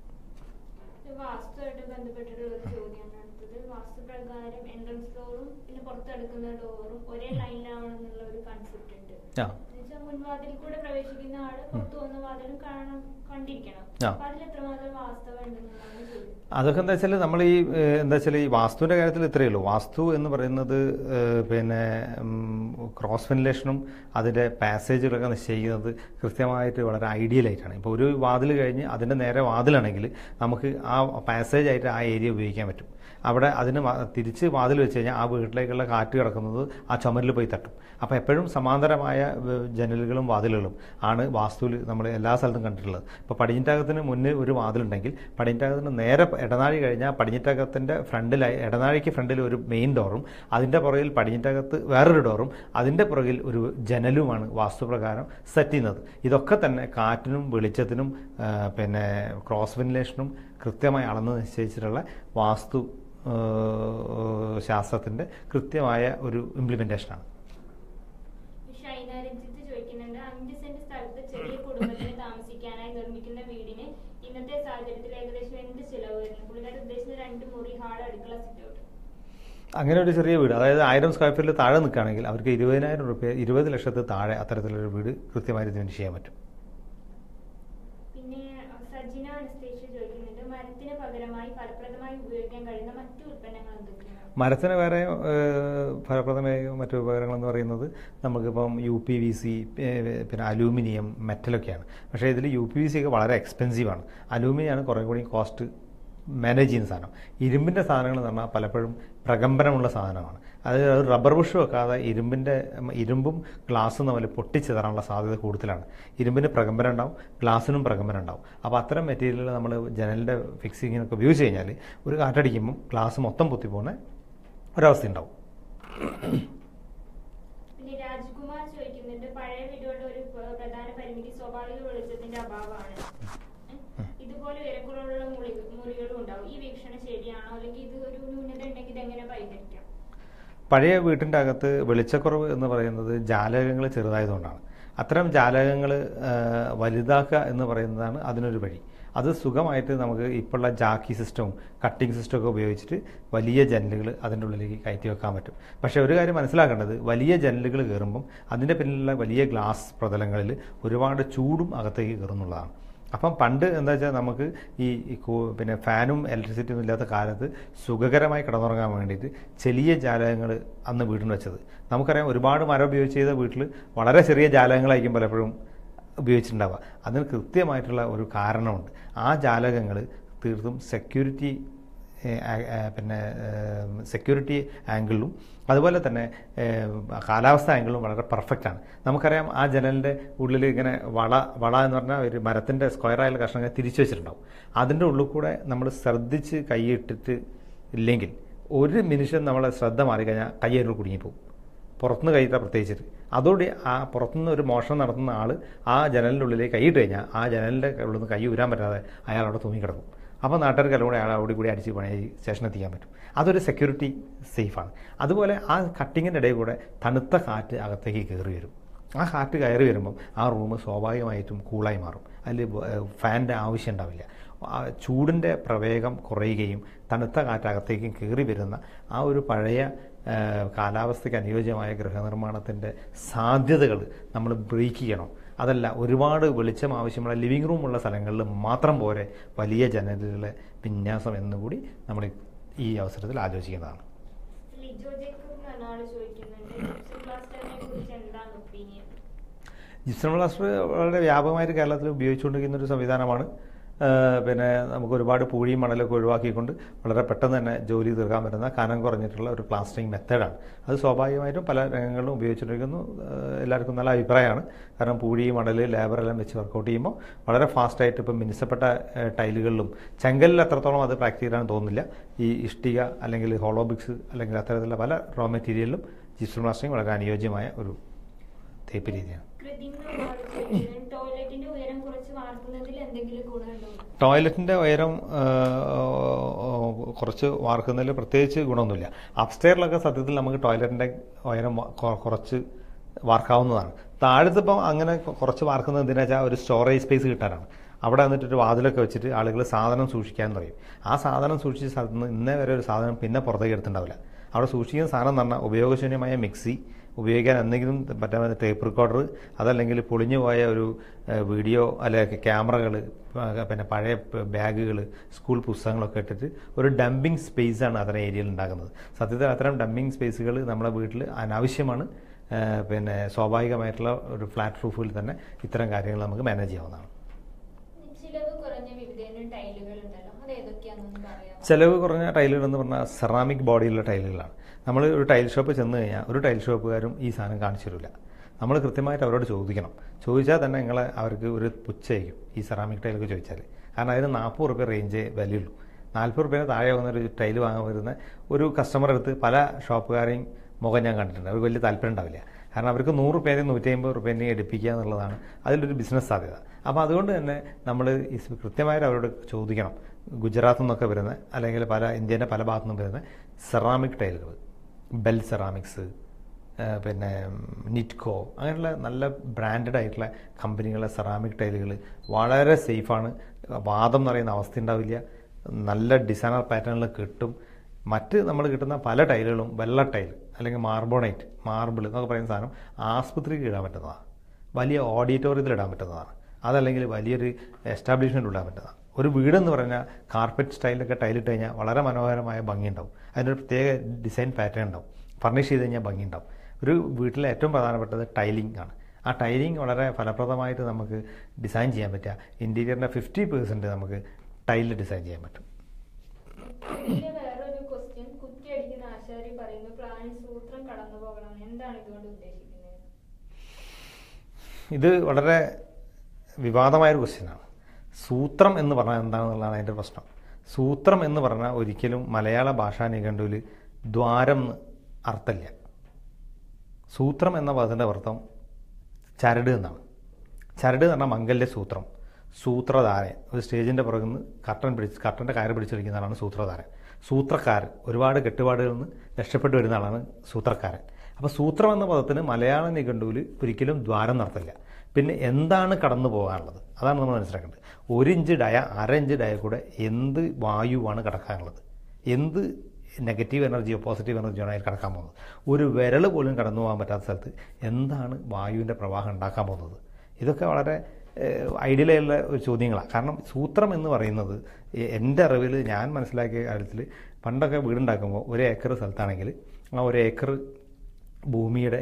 അതൊക്കെ എന്താ വെച്ചാൽ നമ്മൾ ഈ വാസ്തുവിൻ്റെ കാര്യത്തിൽ ഇത്രയേ ഉള്ളൂ. വാസ്തു എന്ന് പറയുന്നത് പിന്നെ ക്രോസ് വെന്റിലേഷനും അതിൻ്റെ പാസേജുകളൊക്കെ നിശ്ചയിക്കുന്നത് കൃത്യമായിട്ട് വളരെ ഐഡിയലായിട്ടാണ്. ഇപ്പോൾ ഒരു വാതിൽ കഴിഞ്ഞ് അതിൻ്റെ നേരെ വാതിലാണെങ്കിൽ നമുക്ക് ആ പാസേജായിട്ട് ആ ഏരിയ ഉപയോഗിക്കാൻ പറ്റും. അവിടെ അതിന് തിരിച്ച് വാതിൽ വെച്ച് കഴിഞ്ഞാൽ ആ വീട്ടിലേക്കുള്ള കാറ്റ് കിടക്കുന്നത് ആ ചുമരിൽ പോയി തട്ടും. അപ്പോൾ എപ്പോഴും സമാന്തരമായ ജനലുകളും വാതിലുകളും ആണ് വാസ്തുവിൽ നമ്മൾ എല്ലാ സ്ഥലത്തും കണ്ടിട്ടുള്ളത്. ഇപ്പോൾ പടിഞ്ഞിറ്റകത്തിന് മുന്നേ ഒരു വാതിലുണ്ടെങ്കിൽ പടിഞ്ഞിറ്റകത്തിന് നേരെ ഇടനാഴി കഴിഞ്ഞാൽ പടിഞ്ഞിറ്റകത്തിൻ്റെ ഫ്രണ്ടിലായി ഇടനാഴിക്ക് ഫ്രണ്ടിൽ ഒരു മെയിൻ ഡോറും അതിൻ്റെ പുറകിൽ പടിഞ്ഞിറ്റകത്ത് വേറൊരു ഡോറും അതിൻ്റെ പുറകിൽ ഒരു ജനലുമാണ് വാസ്തുപ്രകാരം സെറ്റ് ചെയ്യുന്നത്. ഇതൊക്കെ തന്നെ കാറ്റിനും വെളിച്ചത്തിനും പിന്നെ ക്രോസ് വെന്റിലേഷനും കൃത്യമായി അളന്ന് നിശ്ചയിച്ചിട്ടുള്ള വാസ്തു ശാസ്ത്രത്തിൻ്റെ കൃത്യമായ ഒരു ഇംപ്ലിമെൻറ്റേഷനാണ്. അങ്ങനെ ഒരു ചെറിയ വീട്, അതായത് 1000 സ്ക്വയർ ഫീറ്റിൽ താഴെ നിൽക്കുകയാണെങ്കിൽ അവർക്ക് 20,000 രൂപ, 20 ലക്ഷത്തിൽ താഴെ അത്തരത്തിലൊരു വീട് കൃത്യമായി ഇതിന് ചെയ്യാൻ പറ്റും. മരത്തിന് വേറെ ഫലപ്രദമായ മറ്റു ഉപകരണങ്ങളെന്ന് പറയുന്നത് നമുക്കിപ്പം UPVC, പിന്നെ അലൂമിനിയം, മെറ്റലൊക്കെയാണ്. പക്ഷേ ഇതിൽ UPVC ഒക്കെ വളരെ എക്സ്പെൻസീവാണ്. അലൂമിനിയാണ് കുറേ കൂടി കോസ്റ്റ് മാനേജ് ചെയ്യുന്ന സാധനം. ഇരുമ്പിൻ്റെ സാധനങ്ങൾ എന്ന് പറഞ്ഞാൽ പലപ്പോഴും പ്രകമ്പനമുള്ള സാധനമാണ്. അത് റബ്ബർ ബുഷ് വെക്കാതെ ഇരുമ്പും ഗ്ലാസും തമ്മിൽ പൊട്ടിച്ചിതറാനുള്ള സാധ്യത കൂടുതലാണ്. ഇരുമ്പിന് പ്രകമ്പനം ഉണ്ടാവും, ഗ്ലാസിനും പ്രകമ്പനം ഉണ്ടാവും. അപ്പോൾ അത്തരം മെറ്റീരിയൽ നമ്മൾ ജനലിൻ്റെ ഫിക്സിങ്ങിനൊക്കെ ഉപയോഗിച്ച് കഴിഞ്ഞാൽ ഒരു കാറ്റടിക്കുമ്പം ഗ്ലാസ് മൊത്തം പൊത്തിപ്പോകുന്ന ഒരവസ്ഥ ഉണ്ടാവും. രാജ്കുമാർ ചോദിക്കുന്നുണ്ട്, പഴയ വീടുകളുടെ ഒരു പ്രധാന പരിമിതി സ്വാഭാവിക വെളിച്ചത്തിന്റെ അഭാവമാണ്. ഇതുപോലെ ഉയരക്കുറവുള്ള മുറികളും ഉണ്ടാവും. ഈ വീക്ഷണം ശരിയാണോ, അല്ലെങ്കിൽ ഇത് ഒരു ന്യൂനത ഉണ്ടെങ്കിൽ ഇതെങ്ങനെ പരിഹരിക്കാം? പഴയ വീട്ടിൻ്റെ അകത്ത് വെളിച്ചക്കുറവ് എന്ന് പറയുന്നത് ജാലകങ്ങൾ ചെറുതായതുകൊണ്ടാണ്. അത്തരം ജാലകങ്ങൾ വലുതാക്കുക എന്ന് പറയുന്നതാണ് അതിനൊരു വഴി. അത് സുഖമായിട്ട് നമുക്ക് ഇപ്പോഴുള്ള ജാക്കി സിസ്റ്റവും കട്ടിംഗ് സിസ്റ്റമൊക്കെ ഉപയോഗിച്ചിട്ട് വലിയ ജനലുകൾ അതിൻ്റെ ഉള്ളിലേക്ക് കയറ്റി വെക്കാൻ പറ്റും. പക്ഷേ ഒരു കാര്യം മനസ്സിലാക്കേണ്ടത്, വലിയ ജനലുകൾ കയറുമ്പം അതിൻ്റെ പിന്നിലുള്ള വലിയ ഗ്ലാസ് പ്രതലങ്ങളിൽ ഒരുപാട് ചൂടും അകത്തേക്ക് കയറുന്നുള്ളതാണ്. അപ്പം പണ്ട് എന്താ വെച്ചാൽ നമുക്ക് പിന്നെ ഫാനും ഇലക്ട്രിസിറ്റിയും ഇല്ലാത്ത കാലത്ത് സുഖകരമായി കിടന്നുറങ്ങാൻ വേണ്ടിയിട്ട് ചെറിയ ജാലകങ്ങൾ അന്ന് വീട്ടിൽ വെച്ചത്. നമുക്കറിയാം, ഒരുപാട് മരം ഉപയോഗിച്ച് ചെയ്ത വീട്ടിൽ വളരെ ചെറിയ ജാലകങ്ങളായിരിക്കും പലപ്പോഴും ഉപയോഗിച്ചിട്ടുണ്ടാവുക. അതിന് കൃത്യമായിട്ടുള്ള ഒരു കാരണമുണ്ട്. ആ ജാലകങ്ങൾ തീർത്തും സെക്യൂരിറ്റി പിന്നെ സെക്യൂരിറ്റി ആംഗിളിലും അതുപോലെ തന്നെ കാലാവസ്ഥ ആംഗിളും വളരെ പെർഫെക്റ്റാണ്. നമുക്കറിയാം ആ ജനലിൻ്റെ ഉള്ളിൽ ഇങ്ങനെ വള എന്ന് പറഞ്ഞാൽ ഒരു മരത്തിൻ്റെ സ്ക്വയറായുള്ള കഷ്ണങ്ങൾ തിരിച്ചു വെച്ചിട്ടുണ്ടാവും. അതിൻ്റെ ഉള്ളിൽ കൂടെ നമ്മൾ ശ്രദ്ധിച്ച് കൈയിട്ടിട്ട് ഇല്ലെങ്കിൽ ഒരു നിമിഷം നമ്മളെ ശ്രദ്ധ മാറിക്കഴിഞ്ഞാൽ കയ്യേറിൽ കുടുങ്ങിപ്പോവും, പുറത്തുനിന്ന് കൈയിട്ടാൽ പ്രത്യേകിച്ചിട്ട്. അതോടെ ആ പുറത്തുനിന്ന് ഒരു മോഷണം നടത്തുന്ന ആൾ ആ ജനലിൻ്റെ ഉള്ളിലേക്ക് കൈയിട്ട് കഴിഞ്ഞാൽ ആ ജനലിൻ്റെ ഉള്ളിൽ നിന്ന് കൈ ഊരാൻ പറ്റാതെ അയാൾ അവിടെ തൂങ്ങിക്കിടക്കും. അപ്പോൾ നാട്ടുകാർക്ക് എല്ലാം കൂടെ അയാൾ അവിടെ കൂടി അടിച്ച് പണി സ്റ്റേഷനിൽ എത്തിക്കാൻ പറ്റും. അതൊരു സെക്യൂരിറ്റി സേഫാണ്. അതുപോലെ ആ കട്ടിങ്ങിൻ്റെ ഇടയിൽ കൂടെ തണുത്ത കാറ്റ് അകത്തേക്ക് കയറി വരും. ആ കാറ്റ് കയറി വരുമ്പം ആ റൂം സ്വാഭാവികമായിട്ടും കൂളായി മാറും. അതിൽ ഫാനിൻ്റെ ആവശ്യം ഉണ്ടാവില്ല. ചൂടിൻ്റെ പ്രവേഗം കുറയുകയും തണുത്ത കാറ്റ് അകത്തേക്കും കയറി വരുന്ന ആ ഒരു പഴയ കാലാവസ്ഥയ്ക്ക് അനുയോജ്യമായ ഗൃഹനിർമ്മാണത്തിൻ്റെ സാധ്യതകൾ നമ്മൾ ബ്രേക്ക് ചെയ്യണം. അതല്ല, ഒരുപാട് വെളിച്ചം ആവശ്യമുള്ള ലിവിങ് റൂമുള്ള സ്ഥലങ്ങളിൽ മാത്രം പോരെ വലിയ ജനലുകളെ വിന്യാസം എന്നുകൂടി നമ്മൾ ഈ അവസരത്തിൽ ആലോചിക്കുന്നതാണ്. ജിപ്സം പ്ലാസ്റ്റർ വളരെ വ്യാപകമായിട്ട് കേരളത്തിൽ ഉപയോഗിച്ചുകൊണ്ടിരിക്കുന്ന ഒരു സംവിധാനമാണ്. പിന്നെ നമുക്ക് ഒരുപാട് പൂഴിയും മണലൊക്കെ ഒഴിവാക്കിക്കൊണ്ട് വളരെ പെട്ടെന്ന് തന്നെ ജോലി തീർക്കാൻ പറ്റുന്ന കനം കുറഞ്ഞിട്ടുള്ള ഒരു പ്ലാസ്റ്ററിങ് മെത്തേഡാണ്. അത് സ്വാഭാവികമായിട്ടും പല രംഗങ്ങളിലും ഉപയോഗിച്ചുകൊണ്ടിരിക്കുന്നു. എല്ലാവർക്കും നല്ല അഭിപ്രായമാണ്. കാരണം പൂഴി, മണൽ, ലേബറെല്ലാം വെച്ച് വർക്കൗട്ട് ചെയ്യുമ്പോൾ വളരെ ഫാസ്റ്റായിട്ട് ഇപ്പം മിനുസപ്പെട്ട ടൈലുകളിലും ചെങ്കലിൽ അത്രത്തോളം അത് പ്രാക്ടീസ് ചെയ്യാൻ തോന്നുന്നില്ല. ഈ ഇഷ്ടിക അല്ലെങ്കിൽ ഹോളോ ബ്രിക്സ് അല്ലെങ്കിൽ അത്തരത്തിലുള്ള പല റോ മെറ്റീരിയലിലും ജിപ്സം പ്ലാസ്റ്ററിങ് വളരെ അനുയോജ്യമായ ഒരു തേപ്പ് രീതിയാണ്. ടോയ്ലറ്റിൻ്റെ ഉയരം കുറച്ച് വാർക്കുന്നതിൽ പ്രത്യേകിച്ച് ഗുണമൊന്നുമില്ല. അപ്സ്റ്റെയറിലൊക്കെ സത്യത്തിൽ നമുക്ക് ടോയ്ലറ്റിൻ്റെ ഉയരം കുറച്ച് വാർക്കാവുന്നതാണ്. താഴത്തിപ്പം അങ്ങനെ കുറച്ച് വാർക്കുന്നത് എന്തിനാ വെച്ചാൽ ഒരു സ്റ്റോറേജ് സ്പേസ് കിട്ടാനാണ്. അവിടെ വന്നിട്ടൊരു വാതിലൊക്കെ വെച്ചിട്ട് ആളുകൾ സാധനം സൂക്ഷിക്കാൻ പറയും. ആ സാധനം സൂക്ഷിച്ച സ്ഥലത്ത് നിന്ന് ഇന്നേ വരെ ഒരു സാധനം പിന്നെ പുറത്തേക്ക് എടുത്തിട്ടുണ്ടാവില്ല. അവിടെ സൂക്ഷിക്കുന്ന സാധനം എന്ന് പറഞ്ഞാൽ ഉപയോഗശൂന്യമായ മിക്സി, ഉപയോഗിക്കാൻ എന്തെങ്കിലും പറ്റാത്ത ടേപ്പ് റെക്കോർഡർ, അതല്ലെങ്കിൽ പൊളിഞ്ഞു പോയ ഒരു വീഡിയോ അല്ലെങ്കിൽ ക്യാമറകൾ, പിന്നെ പഴയ ബാഗുകൾ, സ്കൂൾ പുസ്തകങ്ങളൊക്കെ ഇട്ടിട്ട് ഒരു ഡംപിങ് സ്പേസാണ് അത്തരം ഏരിയയിൽ ഉണ്ടാക്കുന്നത്. സത്യത്തിൽ അത്തരം ഡംപിങ് സ്പേസുകൾ നമ്മുടെ വീട്ടിൽ അനാവശ്യമാണ്. പിന്നെ സ്വാഭാവികമായിട്ടുള്ള ഒരു ഫ്ലാറ്റ് റൂഫിൽ തന്നെ ഇത്തരം കാര്യങ്ങൾ നമുക്ക് മാനേജ് ചെയ്യാവുന്നതാണ്. ചിലവ് കുറഞ്ഞ ടൈലുകൾ എന്ന് പറഞ്ഞാൽ സെറാമിക് ബോഡിയിലുള്ള ടൈലുകളാണ്. നമ്മൾ ഒരു ടൈൽ ഷോപ്പ് ചെന്ന് കഴിഞ്ഞാൽ ഒരു ടൈൽ ഷോപ്പുകാരും ഈ സാധനം കാണിച്ചു തരില്ല. നമ്മൾ കൃത്യമായിട്ട് അവരോട് ചോദിക്കണം. ചോദിച്ചാൽ തന്നെ അവർക്ക് ഒരു പുച്ഛമായിരിക്കും ഈ സെറാമിക് ടൈലൊക്കെ ചോദിച്ചാൽ. കാരണം അതിന് 40 റുപ്യ റേഞ്ചേ വിലയുള്ളൂ. 40 റുപ്യേനെ താഴെ വന്ന ഒരു ടൈൽ വാങ്ങാൻ വരുന്ന ഒരു കസ്റ്റമർ അടുത്ത് പല ഷോപ്പുകാരെയും മുഖം ഞാൻ കണ്ടിട്ടുണ്ട്. അവർക്ക് വലിയ താല്പര്യം ഉണ്ടാവില്ല. കാരണം അവർക്ക് 100 റുപ്യേൻ്റെയും 150 റുപ്യേൻ്റെയും എടുപ്പിക്കുക എന്നുള്ളതാണ് അതിലൊരു ബിസിനസ് സാധ്യത. അപ്പോൾ അതുകൊണ്ട് തന്നെ നമ്മൾ കൃത്യമായിട്ട് അവരോട് ചോദിക്കണം. ഗുജറാത്തിൽ നിന്നൊക്കെ വരുന്ന അല്ലെങ്കിൽ ഇന്ത്യൻ്റെ പല ഭാഗത്തു നിന്നും വരുന്ന സെറാമിക് ടൈലുകൾ, ബെൽ സെറാമിക്സ്, പിന്നെ നിറ്റ്കോ, അങ്ങനെയുള്ള നല്ല ബ്രാൻഡഡ് ആയിട്ടുള്ള കമ്പനികളുടെ സെറാമിക് ടൈലുകൾ വളരെ സേഫാണ്. വാദം എന്ന് പറയുന്ന അവസ്ഥ ഉണ്ടാവില്ല. നല്ല ഡിസൈനർ പാറ്റേണിൽ കിട്ടും. മറ്റ് നമ്മൾ കിട്ടുന്ന പല ടൈലുകളും വെള്ള ടൈൽ അല്ലെങ്കിൽ മാർബിൾ എന്നൊക്കെ പറയുന്ന സാധനം ആസ്പത്രിക്ക് ഇടാൻ പറ്റുന്നതാണ്, വലിയ ഓഡിറ്റോറിയത്തിൽ ഇടാൻ പറ്റുന്നതാണ്, അതല്ലെങ്കിൽ വലിയൊരു എസ്റ്റാബ്ലിഷ്മെൻറ്റ് ഇടാൻ പറ്റുന്നതാണ്. ഒരു വീടെന്ന് പറഞ്ഞാൽ കാർപ്പറ്റ് സ്റ്റൈലൊക്കെ ടൈലിട്ട് കഴിഞ്ഞാൽ വളരെ മനോഹരമായ ഭംഗിയുണ്ടാവും. അതിനൊരു പ്രത്യേക ഡിസൈൻ പാറ്റേൺ ഉണ്ടാവും. ഫർണിഷ് ചെയ്ത് കഴിഞ്ഞാൽ ഭംഗിയുണ്ടാവും. ഒരു വീട്ടിലെ ഏറ്റവും പ്രധാനപ്പെട്ടത് ടൈലിംഗ് ആണ്. ആ ടൈലിംഗ് വളരെ ഫലപ്രദമായിട്ട് നമുക്ക് ഡിസൈൻ ചെയ്യാൻ പറ്റുക. ഇൻറ്റീരിയറിൻ്റെ 50% നമുക്ക് ടൈലിൽ ഡിസൈൻ ചെയ്യാൻ പറ്റും. ഇത് വളരെ വിവാദമായൊരു ക്വസ്റ്റ്യനാണ്. സൂത്രം എന്ന് പറഞ്ഞാൽ എന്താണെന്നുള്ളതാണ് അതിൻ്റെ പ്രശ്നം. സൂത്രം എന്ന് പറഞ്ഞാൽ ഒരിക്കലും മലയാള ഭാഷാ നിഘണ്ടുവിൽ ദ്വാരം അർത്ഥമില്ല. സൂത്രം എന്ന പദത്തിൻ്റെ അർത്ഥം ചരട് എന്നാണ്. ചരട് എന്ന് പറഞ്ഞാൽ മംഗല്യ സൂത്രം, സൂത്രധാരൻ. ഒരു സ്റ്റേജിൻ്റെ പുറകിൽ നിന്ന് കർട്ടൻ്റെ കയറ് പിടിച്ചിരിക്കുന്ന ആളാണ് സൂത്രധാരൻ. സൂത്രക്കാരൻ, ഒരുപാട് കെട്ടുപാടുകളിൽ നിന്ന് രക്ഷപ്പെട്ടു വരുന്ന ആളാണ് സൂത്രക്കാരൻ. അപ്പോൾ സൂത്രം എന്ന പദത്തിന് മലയാള നിഘണ്ടുവിൽ ഒരിക്കലും ദ്വാരം നടത്തില്ല. പിന്നെ എന്താണ് കടന്നു പോകാനുള്ളത് അതാണ് നമ്മൾ മനസ്സിലാക്കേണ്ടത്. 1 ഇഞ്ച് ഡയ, 1/2 ഇഞ്ച് ഡയ കൂടെ എന്ത് വായുവാണ് കടക്കാനുള്ളത്, എന്ത് നെഗറ്റീവ് എനർജിയോ പോസിറ്റീവ് എനർജിയോ ആണ് അതിൽ കടക്കാൻ പോകുന്നത്. ഒരു വിരൽ പോലും കടന്നു പോകാൻ പറ്റാത്ത സ്ഥലത്ത് എന്താണ് വായുവിൻ്റെ പ്രവാഹം ഉണ്ടാക്കാൻ പോകുന്നത്. ഇതൊക്കെ വളരെ ഐഡിയലായുള്ള ഒരു ചോദ്യങ്ങളാണ്. കാരണം സൂത്രം എന്ന് പറയുന്നത് എൻ്റെ അറിവിൽ ഞാൻ മനസ്സിലാക്കിയ കാര്യത്തിൽ പണ്ടൊക്കെ വീടുണ്ടാക്കുമ്പോൾ 1 ഏക്കർ സ്ഥലത്താണെങ്കിൽ ആ 1 ഏക്കർ ഭൂമിയുടെ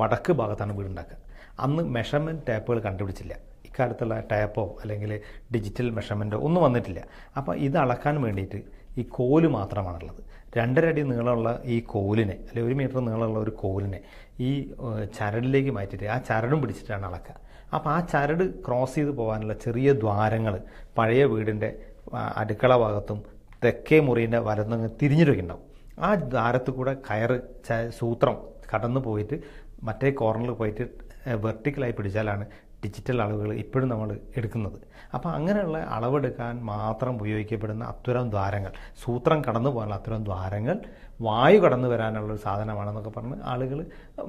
വടക്ക് ഭാഗത്താണ് വീടുണ്ടാക്കുക. അന്ന് മെഷർമെൻറ്റ് ടേപ്പുകൾ കണ്ടുപിടിച്ചില്ല. ഇക്കാലത്തുള്ള ടേപ്പോ അല്ലെങ്കിൽ ഡിജിറ്റൽ മെഷർമെൻറ്റോ ഒന്നും വന്നിട്ടില്ല. അപ്പോൾ ഇത് അളക്കാൻ വേണ്ടിയിട്ട് ഈ കോല് മാത്രമാണുള്ളത്. 2.5 അടി നീളമുള്ള ഈ കോലിനെ, അല്ലെങ്കിൽ 1 മീറ്റർ നീളമുള്ള ഒരു കോലിനെ ഈ ചരടിലേക്ക് മാറ്റിയിട്ട് ആ ചരടും പിടിച്ചിട്ടാണ് അളക്കുക. അപ്പോൾ ആ ചരട് ക്രോസ് ചെയ്ത് പോകാനുള്ള ചെറിയ ദ്വാരങ്ങൾ പഴയ വീടിൻ്റെ അടുക്കള ഭാഗത്തും തെക്കേ മുറിൻ്റെ വലന്നങ്ങ് തിരിഞ്ഞിട്ടൊക്കെ ഉണ്ടാവും. ആ ദ്വാരത്തിൽ കൂടെ കയറ് സൂത്രം കടന്നു പോയിട്ട് മറ്റേ കോർണറിൽ പോയിട്ട് വെർട്ടിക്കലായി പിടിച്ചാലാണ് ഡിജിറ്റൽ അളവുകൾ ഇപ്പോഴും നമ്മൾ എടുക്കുന്നത്. അപ്പോൾ അങ്ങനെയുള്ള അളവെടുക്കാൻ മാത്രം ഉപയോഗിക്കപ്പെടുന്ന അത്തരം ദ്വാരങ്ങൾ, സൂത്രം കടന്നു പോകാനുള്ള അത്തരം ദ്വാരങ്ങൾ വായു കടന്നു വരാനുള്ളൊരു സാധനമാണെന്നൊക്കെ പറഞ്ഞ് ആളുകൾ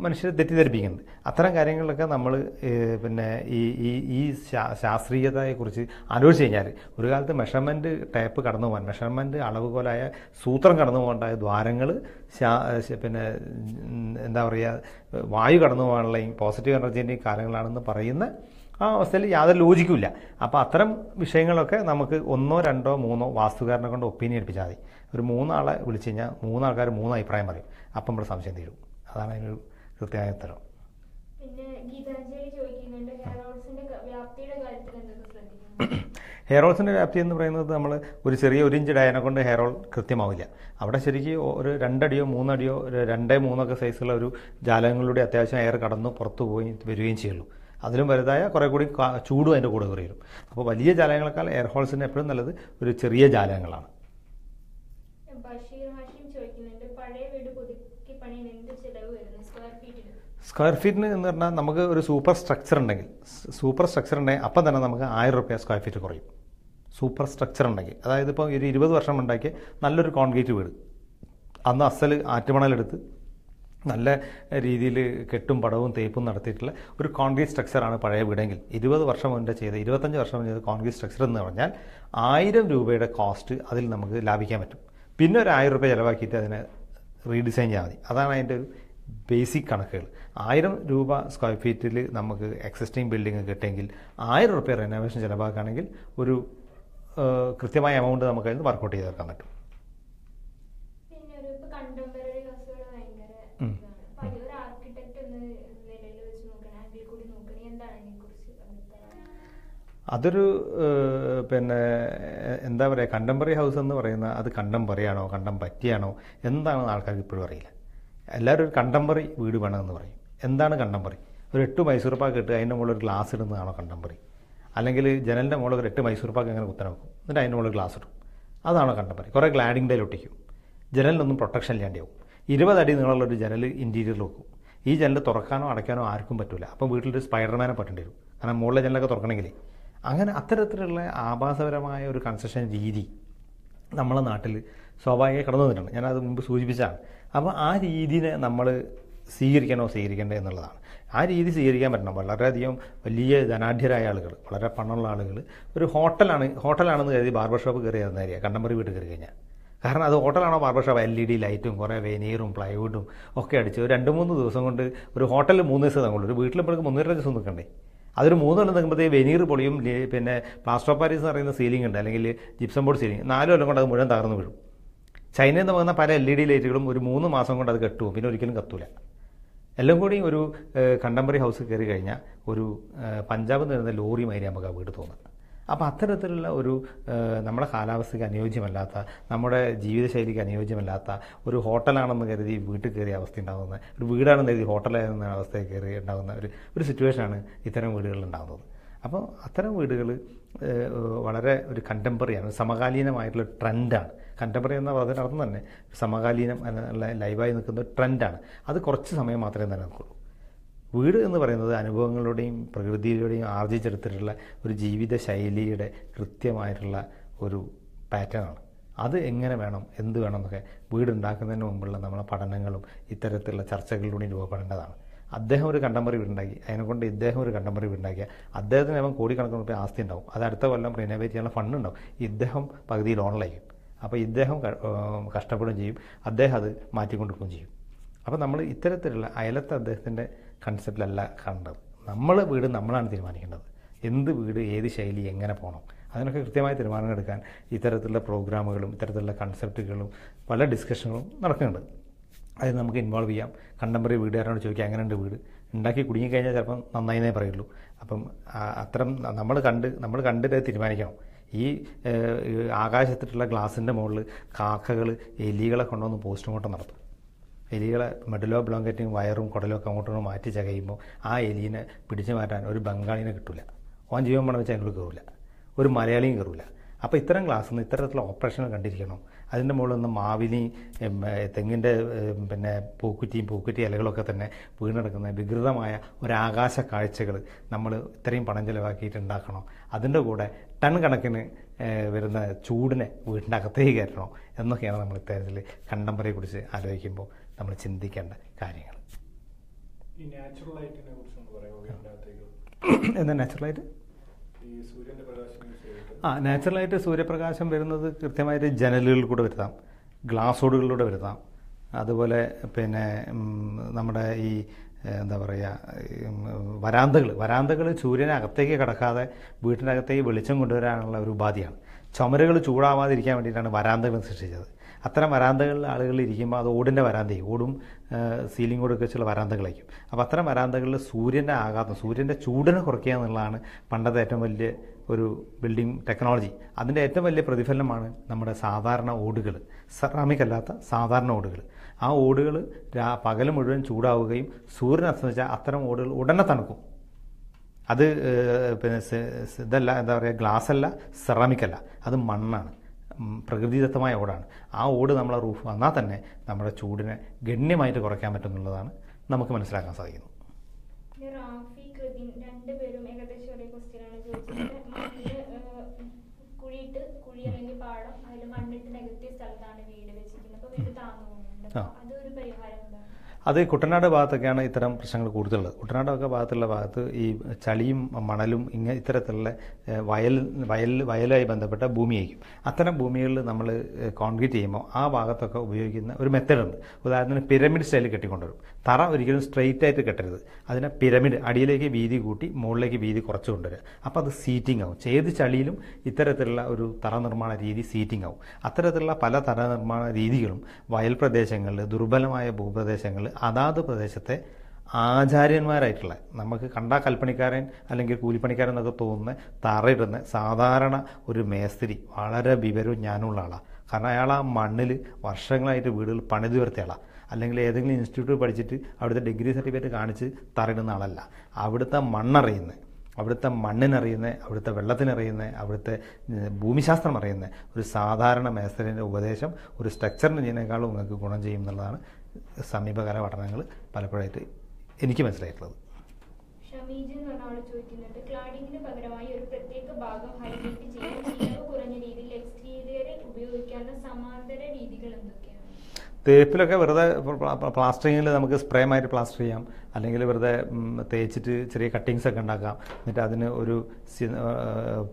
മനുഷ്യരെ തെറ്റിദ്ധരിപ്പിക്കുന്നുണ്ട്. അത്തരം കാര്യങ്ങളിലൊക്കെ നമ്മൾ പിന്നെ ഈ ശാസ്ത്രീയതയെക്കുറിച്ച് ആലോചിച്ച് കഴിഞ്ഞാൽ ഒരു കാലത്ത് മെഷർമെൻറ്റ് ടേപ്പ് കടന്നു പോകാൻ, മെഷർമെൻറ്റ് അളവുകോലായ സൂത്രം കടന്നു പോകേണ്ടായ ദ്വാരങ്ങൾ പിന്നെ എന്താ പറയുക വായു കടന്നു പോകാനുള്ള ഈ പോസിറ്റീവ് എനർജീൻ്റെയും കാലങ്ങളാണെന്ന് പറയുന്ന ആ അവസ്ഥയിൽ യാതൊരു ലോജിക്കുമില്ല. അപ്പോൾ അത്തരം വിഷയങ്ങളൊക്കെ നമുക്ക് 1, 2, 3 വാസ്തുകാരനെ കൊണ്ട് ഒപ്പീനിയൻ എടുപ്പിച്ചാൽ മതി. ഒരു 3 ആളെ വിളിച്ചു കഴിഞ്ഞാൽ 3 ആൾക്കാർ 3 അഭിപ്രായം പറയും. അപ്പം നമ്മുടെ സംശയം തീരും. അതാണ് അതിനൊരു കൃത്യമായ ഉത്തരം. പിന്നെ ഗീതാഞ്ജലി ചോദിക്കുന്നുണ്ട്, ഹെയർ ഓൾസിന്റെ വ്യാപ്തിയുടെ കാര്യത്തിൽ എന്തൊക്കെ ശ്രദ്ധിക്കണം? ഹെയർ ഓൾസിൻ്റെ വ്യാപ്തി എന്ന് പറയുന്നത് നമ്മൾ ഒരു ചെറിയ 1 ഇഞ്ച് ഡയനെ കൊണ്ട് ഹെയർ ഓൾ കൃത്യമാവില്ല. അവിടെ ശരിക്കും ഒരു 2 അടിയോ 3 അടിയോ 2, 3 സൈസുള്ള ഒരു ജാലകങ്ങളിലൂടെ അത്യാവശ്യം എയർ കടന്ന് പുറത്തു പോയി വരികയും ചെയ്യുള്ളൂ. അതിലും വലുതായ കുറേ കൂടി ചൂടും അതിൻ്റെ കൂടെ വരും. അപ്പോൾ വലിയ ജാലകങ്ങളെക്കാൾ എയർ ഹോൾസിന് എപ്പോഴും നല്ലത് ഒരു ചെറിയ ജാലകങ്ങളാണ്. ബഷീർ ഹാഷിം ചോദിക്കുന്നുണ്ട്, പഴയ വീട് പുതുക്കി പണിയാൻ എന്ത് ചിലവ് വരുന്നു സ്ക്വയർ ഫീറ്റിന് എന്ന് പറഞ്ഞാൽ നമുക്ക് ഒരു സൂപ്പർ സ്ട്രക്ചർ ഉണ്ടെങ്കിൽ അപ്പം തന്നെ നമുക്ക് 1000 രൂപ സ്ക്വയർ ഫീറ്റ് കുറയും. സൂപ്പർ സ്ട്രക്ചർ ഉണ്ടെങ്കിൽ, അതായത് ഇപ്പോൾ ഒരു 20 വർഷം ഉണ്ടാക്കിയ നല്ലൊരു കോൺക്രീറ്റ് വീട്, അന്ന് അസൽ ആറ്റുമണലെടുത്ത് നല്ല രീതിയിൽ കെട്ടും പടവും തേപ്പും നടത്തിയിട്ടുള്ള ഒരു കോൺക്രീറ്റ് സ്ട്രക്ചറാണ് പഴയ വീടെങ്കിൽ 20 വർഷം മുന്നേ ചെയ്ത് 25 വർഷം മുന്നേ ചെയ്ത കോൺക്രീറ്റ് സ്ട്രക്ചർ എന്ന് പറഞ്ഞാൽ 1000 രൂപയുടെ കോസ്റ്റ് അതിൽ നമുക്ക് ലാഭിക്കാൻ പറ്റും. പിന്നെ ഒരു 1000 രൂപ ചിലവാക്കിയിട്ട് അതിനെ റീഡിസൈൻ ചെയ്യാൻ മതി. അതാണ് അതിൻ്റെ ഒരു ബേസിക് കണക്കുകൾ. 1000 രൂപ സ്ക്വയർ ഫീറ്റിൽ നമുക്ക് എക്സിസ്റ്റിംഗ് ബിൽഡിംഗ് കിട്ടുമെങ്കിൽ 1000 രൂപ റെനോവേഷൻ ചിലവാക്കുകയാണെങ്കിൽ ഒരു കൃത്യമായ എമൗണ്ട് നമുക്ക് അതിന് വർക്കൗട്ട് ചെയ്ത് തീർക്കാൻ പറ്റും. അതൊരു പിന്നെ എന്താ പറയുക, കണ്ടംപററി ഹൗസ് എന്ന് പറയുന്ന അത് കണ്ടംപററി ആണോ കണ്ടംപറ്റിയാണോ എന്താണെന്ന് ആൾക്കാർക്ക് ഇപ്പോഴും അറിയില്ല. എല്ലാവരും ഒരു കണ്ടംപററി വീട് വേണമെന്ന് പറയും. എന്താണ് കണ്ടംപററി? ഒരു 8 മൈസൂർ പാക്ക് ഇട്ട് അതിൻ്റെ മുകളിൽ ഒരു ഗ്ലാസ് ഇടുന്നതാണോ കണ്ടംപററി? അല്ലെങ്കിൽ ജനലിൻ്റെ മുകളിൽ ഒരു 8 മൈസൂർ പാക്ക് അങ്ങനെ കുത്തനെ വെക്കും, എന്നിട്ട് അതിൻ്റെ മുകളിൽ ഗ്ലാസ് ഇടും, അതാണോ കണ്ടംപററി? കുറേ ഗ്ലാഡിംഗ് ഡൈൽ ഒട്ടിക്കും, ജനലിനൊന്നും പ്രൊട്ടക്ഷൻ ഇല്ലാണ്ടാവും. 20 അടി നീളമുള്ളൊരു ജനൽ ഇൻറ്റീരിയറിൽ വെക്കും. ഈ ജനൽ തുറക്കാനോ അടയ്ക്കാനോ ആർക്കും പറ്റില്ല. അപ്പോൾ വീട്ടിലൊരു സ്പൈഡർമാനെ പറ്റേണ്ടി വരും, കാരണം മുകളിലെ ജനലൊക്കെ തുറക്കണമെങ്കിൽ. അങ്ങനെ അത്തരത്തിലുള്ള ആഭാസപരമായ ഒരു കൺസ്ട്രക്ഷൻ രീതി നമ്മളെ നാട്ടിൽ സ്വാഭാവികമായി കടന്നു വന്നിട്ടുണ്ട്. ഞാനത് മുമ്പ് സൂചിപ്പിച്ചതാണ്. അപ്പോൾ ആ രീതിനെ നമ്മൾ സ്വീകരിക്കണ്ടേ എന്നുള്ളതാണ്. ആ രീതി സ്വീകരിക്കാൻ പറ്റണം. വളരെയധികം വലിയ ധനാഢ്യരായ ആളുകൾ, വളരെ പണമുള്ള ആളുകൾ ഒരു ഹോട്ടലാണെന്ന് കരുതി ബാർബർ ഷോപ്പ് കയറി തന്നേരിക കണ്ടംപററി വീട്ടിൽ കയറി കഴിഞ്ഞാൽ. കാരണം അത് ഹോട്ടലാണോ ബാർബർ ഷോപ്പ്? LED ലൈറ്റും കുറേ വെനീറും പ്ലൈവുഡും ഒക്കെ അടിച്ച് ഒരു 2-3 ദിവസം കൊണ്ട് ഒരു ഹോട്ടലിൽ 3 ദിവസം തങ്ങുള്ളൂ. ഒരു വീട്ടിലിപ്പോഴേക്ക് 3 ദിവസം നിൽക്കണ്ടേ? അതൊരു 3 കൊല്ലം നിൽക്കുമ്പോഴത്തേക്ക് വെനീർ പൊളിയും, പിന്നെ പ്ലാസ്റ്റർ ഓഫ് പാരീസ് എന്ന് പറയുന്ന സീലിംഗ് ഉണ്ട്, അല്ലെങ്കിൽ ജിപ്സം ബോർഡ് സീലിംഗ്, 4 കൊല്ലം കൊണ്ട് അത് മുഴുവൻ തകർന്നു വീഴും. ചൈനയിൽ നിന്ന് പോകുന്ന പല LED ലൈറ്റുകളും ഒരു 3 മാസം കൊണ്ട് അത് കെട്ടുപോകും, പിന്നെ ഒരിക്കലും കത്തൂല. എല്ലാം കൂടി ഒരു കണ്ടംപററി ഹൗസ് കയറി കഴിഞ്ഞാൽ ഒരു പഞ്ചാബിൽ നിന്ന് വരുന്ന ലോറി മാതിരി നമുക്ക് ആ വീട് തോന്നുന്നത്. അപ്പോൾ അത്തരത്തിലുള്ള ഒരു നമ്മുടെ കാലാവസ്ഥയ്ക്ക് അനുയോജ്യമല്ലാത്ത, നമ്മുടെ ജീവിതശൈലിക്ക് അനുയോജ്യമല്ലാത്ത ഒരു ഹോട്ടലാണെന്ന് കരുതി വീട്ടിൽ കയറിയ അവസ്ഥ ഉണ്ടാകുന്ന, ഒരു വീടാണെന്ന് കരുതി ഹോട്ടലായിരുന്ന അവസ്ഥയിൽ കയറി ഉണ്ടാകുന്ന ഒരു സിറ്റുവേഷനാണ് ഇത്തരം വീടുകളിൽ ഉണ്ടാകുന്നത്. അപ്പോൾ അത്തരം വീടുകൾ വളരെ ഒരു കണ്ടംപററിയാണ്, സമകാലീനമായിട്ടുള്ള ട്രെൻഡാണ്. കണ്ടംപററി എന്ന അതിനർത്ഥം തന്നെ സമകാലീനം എന്നുള്ള ലൈവായി നിൽക്കുന്ന ട്രെൻഡാണ്. അത് കുറച്ച് സമയം മാത്രമേ നിലനിൽക്കുള്ളൂ. വീട് എന്ന് പറയുന്നത് അനുഭവങ്ങളുടെയും പ്രകൃതിയുടെയും ആർജിച്ചെടുത്തിട്ടുള്ള ഒരു ജീവിത ശൈലിയുടെ കൃത്യമായിട്ടുള്ള ഒരു പാറ്റേണാണ്. അത് എങ്ങനെ വേണം, എന്ത് വേണം എന്നൊക്കെ വീടുണ്ടാക്കുന്നതിന് മുമ്പുള്ള നമ്മളെ പഠനങ്ങളും ഇത്തരത്തിലുള്ള ചർച്ചകളിലൂടെയും രൂപപ്പെടേണ്ടതാണ്. അദ്ദേഹം ഒരു കണ്ടംപററി വീടുണ്ടാക്കി, അതിനെക്കൊണ്ട് ഇദ്ദേഹം ഒരു കണ്ടംപററി വീടുണ്ടാക്കിയാൽ അദ്ദേഹത്തിന് അവൻ കോടിക്കണക്കിന് രൂപ ആസ്തി ഉണ്ടാവും. അത് അടുത്ത കൊല്ലം റിനോവേറ്റ് ചെയ്യാനുള്ള ഫണ്ട് ഉണ്ടാവും. ഇദ്ദേഹം പകുതി ലോണിലായിരിക്കും. അപ്പോൾ ഇദ്ദേഹം കഷ്ടപ്പെടുകയും ചെയ്യും, അദ്ദേഹം അത് മാറ്റിക്കൊടുക്കുകയും ചെയ്യും. അപ്പോൾ നമ്മൾ ഇത്തരത്തിലുള്ള അയലത്തെ അദ്ദേഹത്തിൻ്റെ കൺസെപ്റ്റിലല്ല കണ്ടത്. നമ്മളെ വീട് നമ്മളാണ് തീരുമാനിക്കേണ്ടത്. എന്ത് വീട്, ഏത് ശൈലി, എങ്ങനെ പോകണം, അതിനൊക്കെ കൃത്യമായ തീരുമാനങ്ങൾ എടുക്കാൻ ഇത്തരത്തിലുള്ള പ്രോഗ്രാമുകളും ഇത്തരത്തിലുള്ള കൺസെപ്റ്റുകളും പല ഡിസ്കഷനുകളും നടക്കുന്നുണ്ട്. അത് നമുക്ക് ഇൻവോൾവ് ചെയ്യാം. കണ്ടംപററി വീട്ടുകാരോട് ചോദിക്കുക എങ്ങനെയുണ്ട് വീട്, ഉണ്ടാക്കി കുടുങ്ങിക്കഴിഞ്ഞാൽ ചിലപ്പം നന്നായിന്നേ പറയുള്ളൂ. അപ്പം അത്തരം നമ്മൾ കണ്ടിട്ട് തീരുമാനിക്കണം. ഈ ആകാശത്തിട്ടുള്ള ഗ്ലാസിൻ്റെ മുകളിൽ കാക്കകൾ എലികളെ കൊണ്ടുവന്ന് പോസ്റ്റ്മോർട്ടം നടത്തും. എലികളെ മെഡലോ ബ്ലോങ്കറ്റും വയറും കുടലും ഒക്കെ അങ്ങോട്ടും മാറ്റി ചകയുമ്പോൾ ആ എലീനെ പിടിച്ചു മാറ്റാൻ ഒരു ബംഗാളിനെ കിട്ടില്ല. ഓൻ ജീവൻ പണം വെച്ചാൽ ഞങ്ങൾ കയറില്ല, ഒരു മലയാളിയും കയറില്ല. അപ്പോൾ ഇത്തരം ക്ലാസ്സിൽ നിന്ന് ഇത്തരത്തിലുള്ള ഓപ്പറേഷനുകൾ കണ്ടിരിക്കണം. അതിൻ്റെ മുകളിൽ നിന്ന് മാവിനി തെങ്ങിൻ്റെ പിന്നെ പൂക്കുറ്റി ഇലകളൊക്കെ തന്നെ വീണെടുക്കുന്ന വികൃതമായ ഒരാകാശ കാഴ്ചകൾ നമ്മൾ ഇത്രയും പണം ചിലവാക്കിയിട്ട് ഉണ്ടാക്കണം. അതിൻ്റെ കൂടെ ടൺ കണക്കിന് വരുന്ന ചൂടിനെ വീടിൻ്റെ അകത്തേക്ക് കയറ്റണോ എന്നൊക്കെയാണ് നമ്മൾ ഇത്തരത്തിൽ കണ്ടംപററിയെ കുറിച്ച് ആലോചിക്കുമ്പോൾ നമ്മൾ ചിന്തിക്കേണ്ട കാര്യങ്ങൾ. എന്താ നാച്ചുറലായിട്ട്? നാച്ചുറലായിട്ട് സൂര്യപ്രകാശം വരുന്നത് കൃത്യമായിട്ട് ജനലുകളിൽ കൂടെ വരുത്താം, ഗ്ലാസോടുകളിലൂടെ വരുത്താം. അതുപോലെ പിന്നെ നമ്മുടെ ഈ എന്താ പറയുക, വരാന്തകൾ സൂര്യനെ അകത്തേക്ക് കടക്കാതെ വീട്ടിൻ്റെ അകത്തേക്ക് വെളിച്ചം കൊണ്ടുവരാനുള്ള ഒരു ഉപാധിയാണ്. ചുമരുകൾ ചൂടാവാതിരിക്കാൻ വേണ്ടിയിട്ടാണ് വരാന്തകൾ സൃഷ്ടിച്ചത്. അത്തരം വരാന്തകളിൽ ആളുകൾ ഇരിക്കുമ്പോൾ അത് ഓടിൻ്റെ വരാന്തയും ഓടും സീലിംഗ് ഓടൊക്കെ വെച്ചുള്ള വരാന്തകളായിരിക്കും. അപ്പോൾ അത്തരം വരാന്തകളിൽ സൂര്യൻ്റെ ആഘാതം, സൂര്യൻ്റെ ചൂടിനെ കുറയ്ക്കുക എന്നുള്ളതാണ് പണ്ടത്തെ ഏറ്റവും വലിയ ഒരു ബിൽഡിംഗ് ടെക്നോളജി. അതിൻ്റെ ഏറ്റവും വലിയ പ്രതിഫലനമാണ് നമ്മുടെ സാധാരണ ഓടുകൾ, സെറാമിക് അല്ലാത്ത സാധാരണ ഓടുകൾ. ആ ഓടുകൾ പകൽ മുഴുവൻ ചൂടാവുകയും സൂര്യൻ അസ്തമിച്ചാൽ അത്തരം ഓടുകൾ ഉടനെ തണുക്കും. അത് പിന്നെ ഇതല്ല, എന്താ പറയുക, ഗ്ലാസ് അല്ല, സെറാമിക് അല്ല, അത് മണ്ണാണ്, പ്രകൃതിദത്തമായ ഓടാണ്. ആ ഓട് നമ്മളെ റൂഫ് വന്നാൽ തന്നെ നമ്മുടെ ചൂടിനെ ഗണ്യമായിട്ട് കുറയ്ക്കാൻ പറ്റുമെന്നുള്ളതാണ് നമുക്ക് മനസ്സിലാക്കാൻ സാധിക്കുന്നത്. രണ്ടുപേരും ഏകദേശം ഒരേ ക്വസ്റ്റ്യനാണ് ചോദിച്ചത്. കുഴിയിട്ട് കുഴി അല്ലെങ്കിൽ പാടം അതിൽ മണ്ണിട്ട് നികത്തിയ സ്ഥലത്താണ് വീട് വെച്ചിരിക്കുന്നത്. അപ്പോൾ വീട് താന്നു പോകുന്നുണ്ട്. അതൊരു പരിഹാരം എന്താണ്? അത് കുട്ടനാട് ഭാഗത്തൊക്കെയാണ് ഇത്തരം പ്രശ്നങ്ങൾ കൂടുതലുള്ളത്. കുട്ടനാടൊക്കെ ഭാഗത്ത് ഈ ചളിയും മണലും ഇത്തരത്തിലുള്ള വയലുമായി ബന്ധപ്പെട്ട ഭൂമിയായിരിക്കും. അത്തരം ഭൂമികളിൽ നമ്മൾ കോൺക്രീറ്റ് ചെയ്യുമ്പോൾ ആ ഭാഗത്തൊക്കെ ഉപയോഗിക്കുന്ന ഒരു മെത്തേഡുണ്ട്. ഉദാഹരണത്തിന് പിരമിഡ് സ്റ്റൈലിൽ കെട്ടിക്കൊണ്ടുവരും. തറ ഒരിക്കലും സ്ട്രെയിറ്റ് ആയിട്ട് കെട്ടരുത്. അതിനെ പിരമിഡ്, അടിയിലേക്ക് വീതി കൂട്ടി മുകളിലേക്ക് വീതി കുറച്ച് കൊണ്ടുവരിക. അപ്പോൾ അത് സീറ്റിംഗ് ആവും. ഏത് ചളിയിലും ഇത്തരത്തിലുള്ള ഒരു തറ നിർമ്മാണ രീതി സീറ്റിംഗ് ആവും. അത്തരത്തിലുള്ള പല തറ നിർമ്മാണ രീതികളും വയൽ പ്രദേശങ്ങളിൽ, ദുർബലമായ ഭൂപ്രദേശങ്ങളിൽ അതാത് പ്രദേശത്തെ ആചാര്യന്മാരായിട്ടുള്ള, നമുക്ക് കണ്ടാ കൽപ്പണിക്കാരൻ അല്ലെങ്കിൽ കൂലിപ്പണിക്കാരൻ എന്നൊക്കെ തോന്നുന്ന തറയിടുന്ന സാധാരണ ഒരു മേസ്തിരി വളരെ വിവരവും ജ്ഞാനമുള്ള ആളാണ്. കാരണം അയാൾ ആ മണ്ണിൽ വർഷങ്ങളായിട്ട് വീടുകൾ പണിത് ഉയർത്തിയ ആളാണ്. അല്ലെങ്കിൽ ഏതെങ്കിലും ഇൻസ്റ്റിറ്റ്യൂട്ട് പഠിച്ചിട്ട് അവിടുത്തെ ഡിഗ്രി സർട്ടിഫിക്കറ്റ് കാണിച്ച് തറയിടുന്ന ആളല്ല. അവിടുത്തെ മണ്ണറിയുന്നത്, അവിടുത്തെ മണ്ണിനറിയുന്നത്, അവിടുത്തെ വെള്ളത്തിനറിയുന്നത്, അവിടുത്തെ ഭൂമിശാസ്ത്രം അറിയുന്നത് ഒരു സാധാരണ മേസ്തരിൻ്റെ ഉപദേശം ഒരു സ്ട്രക്ചറിന് ചെയ്യുന്നതിനേക്കാളും നിങ്ങൾക്ക് ഗുണം ചെയ്യും എന്നുള്ളതാണ് സമീപകാല പഠനങ്ങൾ പലപ്പോഴായിട്ട് എനിക്ക് മനസ്സിലായിട്ടുള്ളത്. ഷമീജ് എന്ന് പറഞ്ഞ ആൾ ചോദിക്കുന്നുണ്ട്, ക്ലാഡിങ്ങിന് പകരമായി ഒരു പ്രത്യേക ഭാഗം ഹൈലൈറ്റ് ചെയ്യാൻ ചിലവ് കുറഞ്ഞ രീതിയിൽ എക്സ്റ്റീരിയറിൽ ഉപയോഗിക്കാവുന്ന സമാന്തര രീതികൾ എന്തൊക്കെയാണ്? തേപ്പിലൊക്കെ വെറുതെ പ്ലാസ്റ്ററിങ്ങിൽ നമുക്ക് സ്പ്രേ മാറ്റി പ്ലാസ്റ്റർ ചെയ്യാം, അല്ലെങ്കിൽ വെറുതെ തേച്ചിട്ട് ചെറിയ കട്ടിങ്സ് ഒക്കെ ഉണ്ടാക്കാം. എന്നിട്ട് അതിന് ഒരു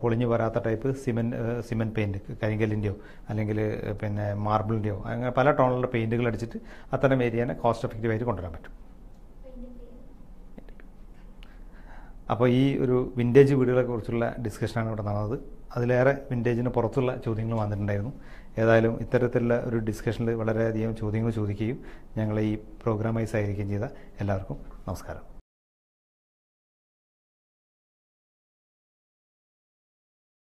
പൊളിഞ്ഞു വരാത്ത ടൈപ്പ് സിമെൻറ്റ് പെയിൻറ്റ്, കരിങ്കല്ലിൻ്റെയോ അല്ലെങ്കിൽ പിന്നെ മാർബിളിൻ്റെയോ അങ്ങനെ പല ടോണിലുള്ള പെയിൻറ്റുകൾ അടിച്ചിട്ട് അത്തരം ഏരിയനെ കോസ്റ്റ് എഫക്റ്റീവായിട്ട് കൊണ്ടുവരാൻ പറ്റും. അപ്പോൾ ഈ ഒരു വിൻറ്റേജ് വീടുകളെ കുറിച്ചുള്ള ഡിസ്കഷനാണ് ഇവിടെ നടന്നത്. അതിലേറെ വിൻറ്റേജിന് പുറത്തുള്ള ചോദ്യങ്ങൾ വന്നിട്ടുണ്ടായിരുന്നു. ഏതായാലും ഇത്തരത്തിലുള്ള ഒരു ഡിസ്കഷനിൽ വളരെയധികം ചോദ്യങ്ങൾ ചോദിക്കുകയും ഞങ്ങളെ ഈ പ്രോഗ്രാമായി സഹകരിക്കുകയും ചെയ്ത എല്ലാവർക്കും നമസ്കാരം.